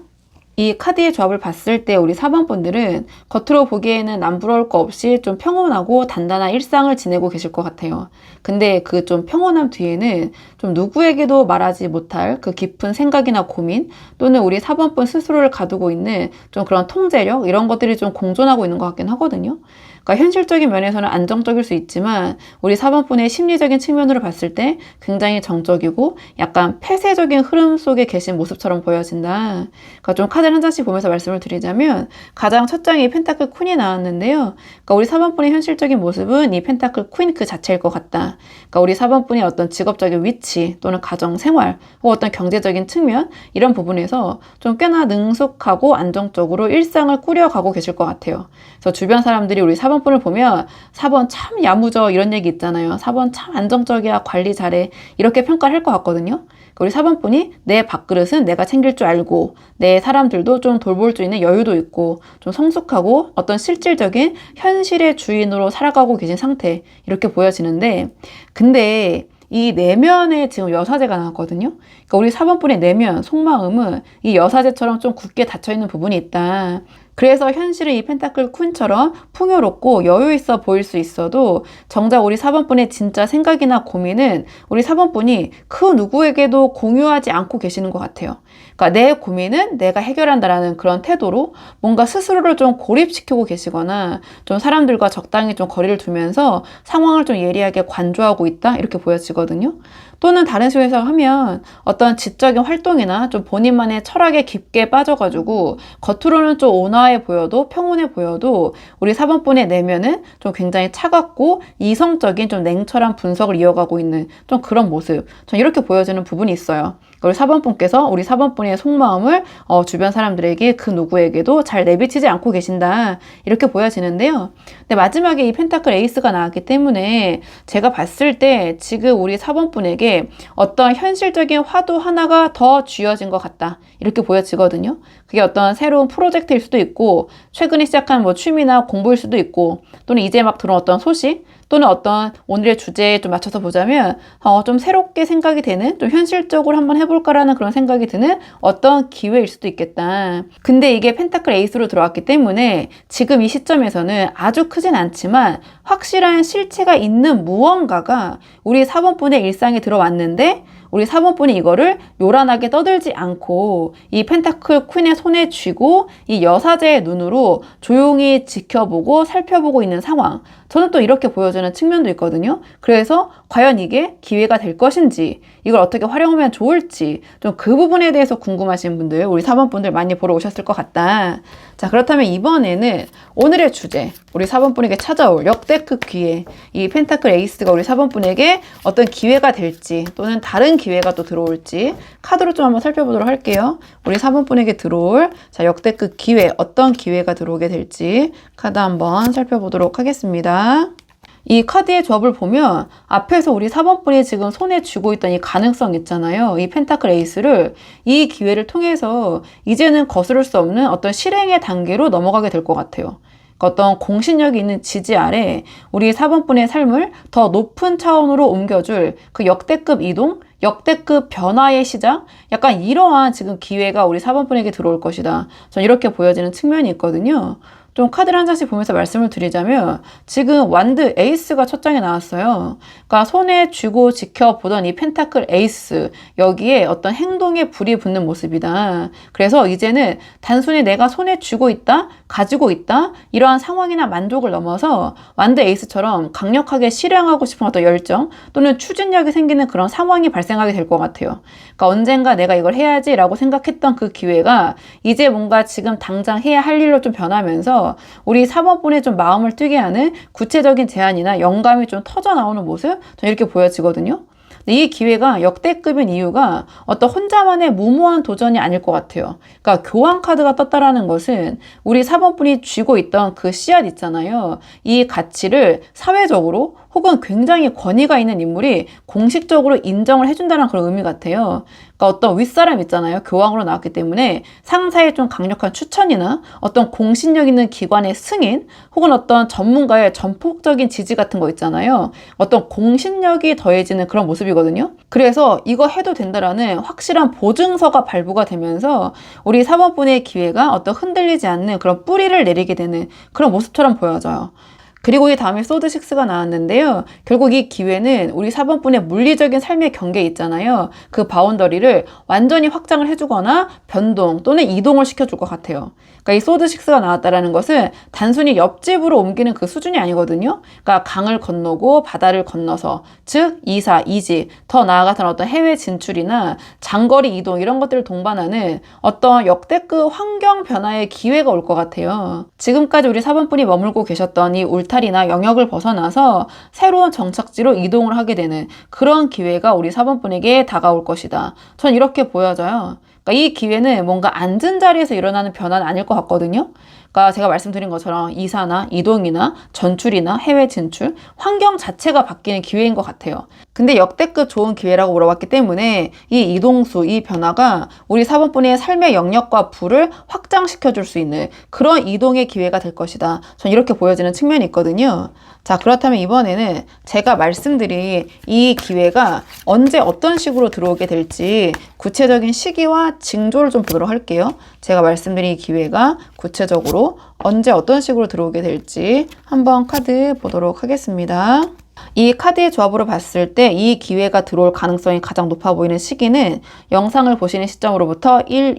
이 카드의 조합을 봤을 때 우리 4번 분들은 겉으로 보기에는 남부러울 거 없이 좀 평온하고 단단한 일상을 지내고 계실 것 같아요. 근데 그 좀 평온함 뒤에는 좀 누구에게도 말하지 못할 그 깊은 생각이나 고민 또는 우리 4번 분 스스로를 가두고 있는 좀 그런 통제력 이런 것들이 좀 공존하고 있는 것 같긴 하거든요. 그러니까 현실적인 면에서는 안정적일 수 있지만 우리 4번 분의 심리적인 측면으로 봤을 때 굉장히 정적이고 약간 폐쇄적인 흐름 속에 계신 모습처럼 보여진다. 그러니까 좀 카드를 한 장씩 보면서 말씀을 드리자면 가장 첫 장이 펜타클 퀸이 나왔는데요. 그러니까 우리 4번 분의 현실적인 모습은 이 펜타클 퀸 그 자체일 것 같다. 그러니까 우리 4번 분의 어떤 직업적인 위치 또는 가정 생활 혹은 어떤 경제적인 측면 이런 부분에서 좀 꽤나 능숙하고 안정적으로 일상을 꾸려가고 계실 것 같아요. 그래서 주변 사람들이 우리 4번 분을 보면 4번 참 야무져 이런 얘기 있잖아요. 4번 참 안정적이야 관리 잘해 이렇게 평가를 할 것 같거든요. 우리 4번 분이 내 밥그릇은 내가 챙길 줄 알고 내 사람들도 좀 돌볼 수 있는 여유도 있고 좀 성숙하고 어떤 실질적인 현실의 주인으로 살아가고 계신 상태 이렇게 보여지는데 근데 이 내면에 지금 여사제가 나왔거든요. 그러니까 우리 4번 분의 내면, 속마음은 이 여사제처럼 좀 굳게 닫혀있는 부분이 있다. 그래서 현실은 이 펜타클 퀸처럼 풍요롭고 여유 있어 보일 수 있어도 정작 우리 4번 분의 진짜 생각이나 고민은 우리 4번 분이 그 누구에게도 공유하지 않고 계시는 것 같아요. 그러니까 내 고민은 내가 해결한다라는 그런 태도로 뭔가 스스로를 좀 고립시키고 계시거나 좀 사람들과 적당히 좀 거리를 두면서 상황을 좀 예리하게 관조하고 있다 이렇게 보여지거든요. 또는 다른 식으로 하면 어떤 지적인 활동이나 좀 본인만의 철학에 깊게 빠져가지고 겉으로는 좀 온화해 보여도 평온해 보여도 우리 4번 분의 내면은 좀 굉장히 차갑고 이성적인 좀 냉철한 분석을 이어가고 있는 좀 그런 모습. 전 이렇게 보여지는 부분이 있어요. 우리 4번 분께서 우리 4번 분의 속마음을 주변 사람들에게 그 누구에게도 잘 내비치지 않고 계신다. 이렇게 보여지는데요. 근데 마지막에 이 펜타클 에이스가 나왔기 때문에 제가 봤을 때 지금 우리 4번 분에게 어떤 현실적인 화두 하나가 더 쥐어진 것 같다. 이렇게 보여지거든요. 그게 어떤 새로운 프로젝트일 수도 있고 최근에 시작한 뭐 취미나 공부일 수도 있고 또는 이제 막 들어온 어떤 소식 또는 어떤 오늘의 주제에 좀 맞춰서 보자면 좀 새롭게 생각이 되는 좀 현실적으로 한번 해볼까라는 그런 생각이 드는 어떤 기회일 수도 있겠다. 근데 이게 펜타클 에이스로 들어왔기 때문에 지금 이 시점에서는 아주 크진 않지만 확실한 실체가 있는 무언가가 우리 4번 분의 일상에 들어왔는데 우리 4번 분이 이거를 요란하게 떠들지 않고 이 펜타클 퀸의 손에 쥐고 이 여사제의 눈으로 조용히 지켜보고 살펴보고 있는 상황. 저는 또 이렇게 보여주는 측면도 있거든요. 그래서 과연 이게 기회가 될 것인지 이걸 어떻게 활용하면 좋을지 좀 그 부분에 대해서 궁금하신 분들 우리 4번 분들 많이 보러 오셨을 것 같다. 자, 그렇다면 이번에는 오늘의 주제 우리 4번 분에게 찾아올 역대급 기회 이 펜타클 에이스가 우리 4번 분에게 어떤 기회가 될지 또는 다른 기회가 또 들어올지 카드로 좀 한번 살펴보도록 할게요. 우리 4번 분에게 들어올 자 역대급 기회 어떤 기회가 들어오게 될지 카드 한번 살펴보도록 하겠습니다. 이 카드의 조합을 보면 앞에서 우리 4번 분이 지금 손에 쥐고 있던 이 가능성 있잖아요. 이 펜타클 에이스를 이 기회를 통해서 이제는 거스를 수 없는 어떤 실행의 단계로 넘어가게 될 것 같아요. 어떤 공신력이 있는 지지 아래 우리 4번 분의 삶을 더 높은 차원으로 옮겨줄 그 역대급 이동, 역대급 변화의 시작, 약간 이러한 지금 기회가 우리 4번 분에게 들어올 것이다. 전 이렇게 보여지는 측면이 있거든요. 좀 카드를 한 장씩 보면서 말씀을 드리자면 지금 완드 에이스가 첫 장에 나왔어요. 그러니까 손에 쥐고 지켜보던 이 펜타클 에이스, 여기에 어떤 행동에 불이 붙는 모습이다. 그래서 이제는 단순히 내가 손에 쥐고 있다, 가지고 있다, 이러한 상황이나 만족을 넘어서 완드 에이스처럼 강력하게 실행하고 싶은 어떤 열정 또는 추진력이 생기는 그런 상황이 발생하게 될 것 같아요. 그러니까 언젠가 내가 이걸 해야지라고 생각했던 그 기회가 이제 뭔가 지금 당장 해야 할 일로 좀 변하면서 우리 4번분에 좀 마음을 뛰게 하는 구체적인 제안이나 영감이 좀 터져 나오는 모습, 저는 이렇게 보여지거든요. 근데 이 기회가 역대급인 이유가 어떤 혼자만의 무모한 도전이 아닐 것 같아요. 그러니까 교환 카드가 떴다라는 것은 우리 4번분이 쥐고 있던 그 씨앗 있잖아요. 이 가치를 사회적으로 혹은 굉장히 권위가 있는 인물이 공식적으로 인정을 해준다는 그런 의미 같아요. 그러니까 어떤 윗사람 있잖아요. 교황으로 나왔기 때문에 상사의 좀 강력한 추천이나 어떤 공신력 있는 기관의 승인 혹은 어떤 전문가의 전폭적인 지지 같은 거 있잖아요. 어떤 공신력이 더해지는 그런 모습이거든요. 그래서 이거 해도 된다라는 확실한 보증서가 발부가 되면서 우리 사법부의 기회가 어떤 흔들리지 않는 그런 뿌리를 내리게 되는 그런 모습처럼 보여져요. 그리고 이 다음에 소드6가 나왔는데요. 결국 이 기회는 우리 4번분의 물리적인 삶의 경계 있잖아요. 그 바운더리를 완전히 확장을 해주거나 변동 또는 이동을 시켜줄 것 같아요. 그러니까 이 소드6가 나왔다라는 것은 단순히 옆집으로 옮기는 그 수준이 아니거든요. 그러니까 강을 건너고 바다를 건너서, 즉 이사, 이직, 더 나아가서는 어떤 해외 진출이나 장거리 이동 이런 것들을 동반하는 어떤 역대급 환경 변화의 기회가 올 것 같아요. 지금까지 우리 4번분이 머물고 계셨던 이 울타리나 영역을 벗어나서 새로운 정착지로 이동을 하게 되는 그런 기회가 우리 4번분에게 다가올 것이다. 전 이렇게 보여져요. 그러니까 이 기회는 뭔가 앉은 자리에서 일어나는 변화는 아닐 것 같거든요. 그러니까 제가 말씀드린 것처럼 이사나 이동이나 전출이나 해외 진출, 환경 자체가 바뀌는 기회인 것 같아요. 근데 역대급 좋은 기회라고 물어봤기 때문에 이 이동수, 이 변화가 우리 4번분의 삶의 영역과 부를 확장시켜줄 수 있는 그런 이동의 기회가 될 것이다. 전 이렇게 보여지는 측면이 있거든요. 자, 그렇다면 이번에는 제가 말씀드린 이 기회가 언제 어떤 식으로 들어오게 될지 구체적인 시기와 징조를 좀 보도록 할게요. 제가 말씀드린 이 기회가 구체적으로 언제 어떤 식으로 들어오게 될지 한번 카드 보도록 하겠습니다. 이 카드의 조합으로 봤을 때 이 기회가 들어올 가능성이 가장 높아 보이는 시기는 영상을 보시는 시점으로부터 1,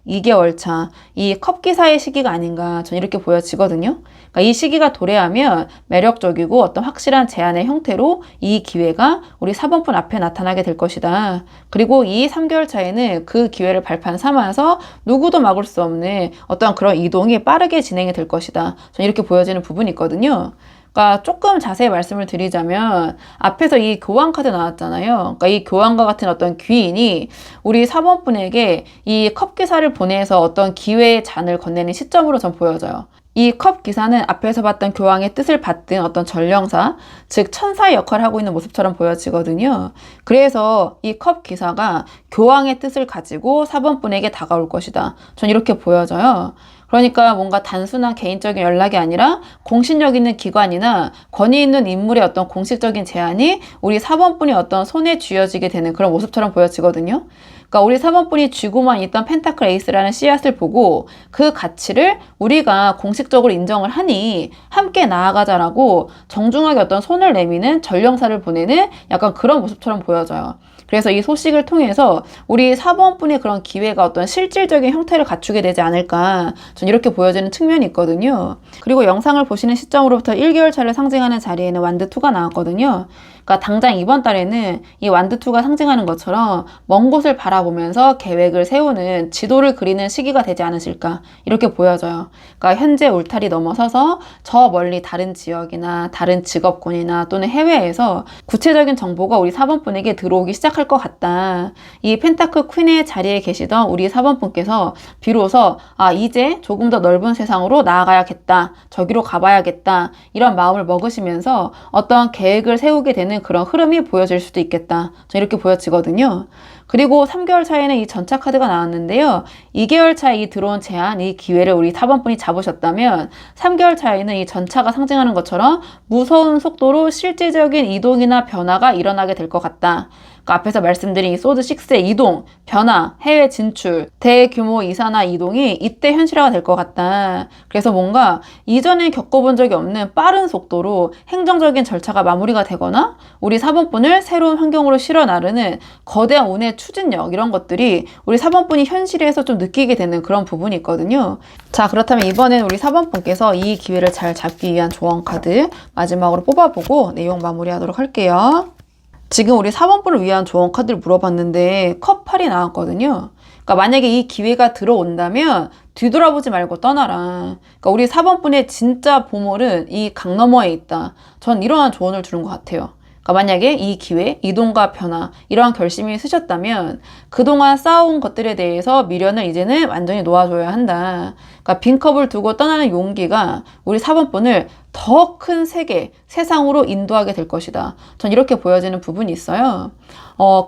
2개월 차, 이 컵기사의 시기가 아닌가 저는 이렇게 보여지거든요. 그러니까 이 시기가 도래하면 매력적이고 어떤 확실한 제안의 형태로 이 기회가 우리 4번분 앞에 나타나게 될 것이다. 그리고 이 3개월 차에는 그 기회를 발판 삼아서 누구도 막을 수 없는 어떤 그런 이동이 빠르게 진행이 될 것이다. 저는 이렇게 보여지는 부분이 있거든요. 그러니까 조금 자세히 말씀을 드리자면 앞에서 이 교환 카드 나왔잖아요. 그러니까 이 교환과 같은 어떤 귀인이 우리 4번분에게 이 컵 기사를 보내서 어떤 기회의 잔을 건네는 시점으로 전 보여져요. 이 컵 기사는 앞에서 봤던 교황의 뜻을 받든 어떤 전령사, 즉 천사의 역할을 하고 있는 모습처럼 보여지거든요. 그래서 이 컵 기사가 교황의 뜻을 가지고 4번분에게 다가올 것이다. 전 이렇게 보여져요. 그러니까 뭔가 단순한 개인적인 연락이 아니라 공신력 있는 기관이나 권위 있는 인물의 어떤 공식적인 제안이 우리 4번분이 어떤 손에 쥐어지게 되는 그런 모습처럼 보여지거든요. 그러니까 우리 4번분이 쥐고만 있던 펜타클 에이스라는 씨앗을 보고 그 가치를 우리가 공식적으로 인정을 하니 함께 나아가자라고 정중하게 어떤 손을 내미는 전령사를 보내는 약간 그런 모습처럼 보여져요. 그래서 이 소식을 통해서 우리 4번분의 그런 기회가 어떤 실질적인 형태를 갖추게 되지 않을까 전 이렇게 보여지는 측면이 있거든요. 그리고 영상을 보시는 시점으로부터 1개월 차를 상징하는 자리에는 완드2가 나왔거든요. 그러니까 당장 이번 달에는 이 완드2가 상징하는 것처럼 먼 곳을 바라보면서 계획을 세우는 지도를 그리는 시기가 되지 않으실까 이렇게 보여져요. 그러니까 현재 울타리 넘어서서 저 멀리 다른 지역이나 다른 직업군이나 또는 해외에서 구체적인 정보가 우리 4번분에게 들어오기 시작할 것 같다. 이 펜타클 퀸의 자리에 계시던 우리 4번분께서 비로소 이제 조금 더 넓은 세상으로 나아가야겠다. 저기로 가봐야겠다. 이런 마음을 먹으시면서 어떤 계획을 세우게 되는 그런 흐름이 보여질 수도 있겠다. 저 이렇게 보여지거든요. 그리고 3개월 차에는 이 전차 카드가 나왔는데요. 2개월 차에 이 들어온 제안, 이 기회를 우리 4번분이 잡으셨다면 3개월 차에는 이 전차가 상징하는 것처럼 무서운 속도로 실질적인 이동이나 변화가 일어나게 될 것 같다. 그러니까 앞에서 말씀드린 이 소드6의 이동, 변화, 해외 진출, 대규모 이사나 이동이 이때 현실화가 될 것 같다. 그래서 뭔가 이전에 겪어본 적이 없는 빠른 속도로 행정적인 절차가 마무리가 되거나 우리 사본분을 새로운 환경으로 실어 나르는 거대한 운의 추진력, 이런 것들이 우리 사본분이 현실에서 좀 느끼게 되는 그런 부분이 있거든요. 자, 그렇다면 이번엔 우리 사본분께서 이 기회를 잘 잡기 위한 조언 카드 마지막으로 뽑아보고 내용 마무리하도록 할게요. 지금 우리 4번분을 위한 조언 카드를 물어봤는데 컵 8이 나왔거든요. 그러니까 만약에 이 기회가 들어온다면 뒤돌아보지 말고 떠나라. 그러니까 우리 4번분의 진짜 보물은 이 강 너머에 있다. 전 이러한 조언을 주는 것 같아요. 그러니까 만약에 이 기회, 이동과 변화, 이러한 결심이 있으셨다면 그동안 쌓아온 것들에 대해서 미련을 이제는 완전히 놓아줘야 한다. 그러니까 빈 컵을 두고 떠나는 용기가 우리 4번분을 더 큰 세계, 세상으로 인도하게 될 것이다. 전 이렇게 보여지는 부분이 있어요.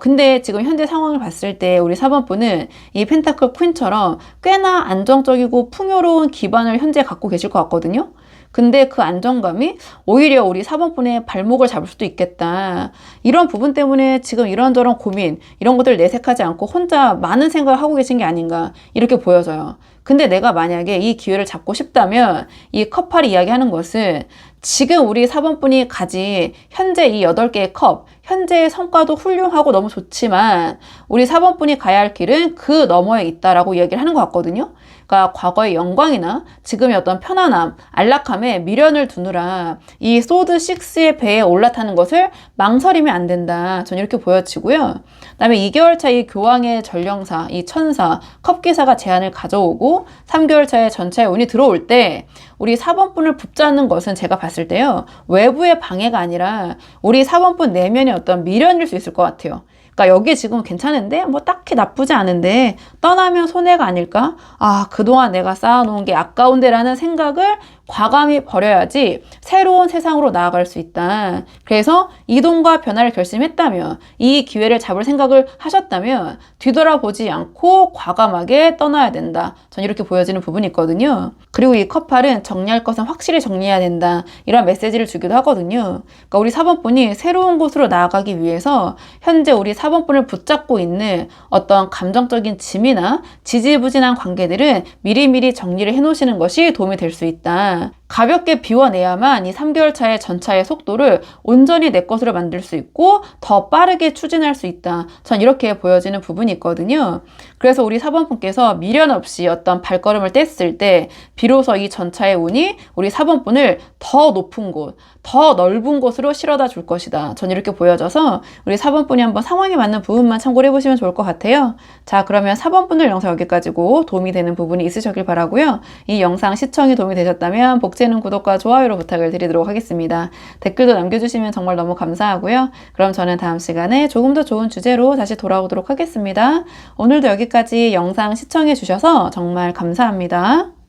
근데 지금 현재 상황을 봤을 때 우리 4번분은 이 펜타클 퀸처럼 꽤나 안정적이고 풍요로운 기반을 현재 갖고 계실 것 같거든요. 근데 그 안정감이 오히려 우리 4번분의 발목을 잡을 수도 있겠다. 이런 부분 때문에 지금 이런저런 고민, 이런 것들 내색하지 않고 혼자 많은 생각을 하고 계신 게 아닌가, 이렇게 보여져요. 근데 내가 만약에 이 기회를 잡고 싶다면 이 컵8이 이야기하는 것은 지금 우리 4번분이 가진 현재 이 8개의 컵, 현재의 성과도 훌륭하고 너무 좋지만 우리 4번분이 가야 할 길은 그 너머에 있다라고 이야기를 하는 것 같거든요. 그러니까 과거의 영광이나 지금의 어떤 편안함, 안락함에 미련을 두느라 이 소드6의 배에 올라타는 것을 망설이면 안 된다. 전 이렇게 보여지고요. 그다음에 2개월 차 이 교황의 전령사, 이 천사, 컵기사가 제안을 가져오고 3개월 차에 전차의 운이 들어올 때 우리 4번분을 붙잡는 것은 제가 봤을 때요, 외부의 방해가 아니라 우리 4번분 내면의 어떤 미련일 수 있을 것 같아요. 그러니까 여기 지금 괜찮은데 뭐 딱히 나쁘지 않은데 떠나면 손해가 아닐까? 아, 그동안 내가 쌓아놓은 게 아까운데 라는 생각을 과감히 버려야지 새로운 세상으로 나아갈 수 있다. 그래서 이동과 변화를 결심했다면, 이 기회를 잡을 생각을 하셨다면 뒤돌아보지 않고 과감하게 떠나야 된다. 전 이렇게 보여지는 부분이 있거든요. 그리고 이 컵8은 정리할 것은 확실히 정리해야 된다. 이런 메시지를 주기도 하거든요. 그러니까 우리 4번분이 새로운 곳으로 나아가기 위해서 현재 우리 4번분을 붙잡고 있는 어떤 감정적인 짐이나 지지부진한 관계들은 미리미리 정리를 해놓으시는 것이 도움이 될 수 있다. 가볍게 비워내야만 이 3개월 차의 전차의 속도를 온전히 내 것으로 만들 수 있고 더 빠르게 추진할 수 있다. 전 이렇게 보여지는 부분이 있거든요. 그래서 우리 4번분께서 미련 없이 어떤 발걸음을 뗐을 때 비로소 이 전차의 운이 우리 4번분을 더 높은 곳, 더 넓은 곳으로 실어다 줄 것이다. 전 이렇게 보여져서 우리 4번분이 한번 상황에 맞는 부분만 참고를 해보시면 좋을 것 같아요. 자, 그러면 4번분들 영상 여기까지고 도움이 되는 부분이 있으셨길 바라고요. 이 영상 시청이 도움이 되셨다면 복제는 구독과 좋아요로 부탁을 드리도록 하겠습니다. 댓글도 남겨주시면 정말 너무 감사하고요. 그럼 저는 다음 시간에 조금 더 좋은 주제로 다시 돌아오도록 하겠습니다. 오늘도 여기까지 영상 시청해 주셔서 정말 감사합니다.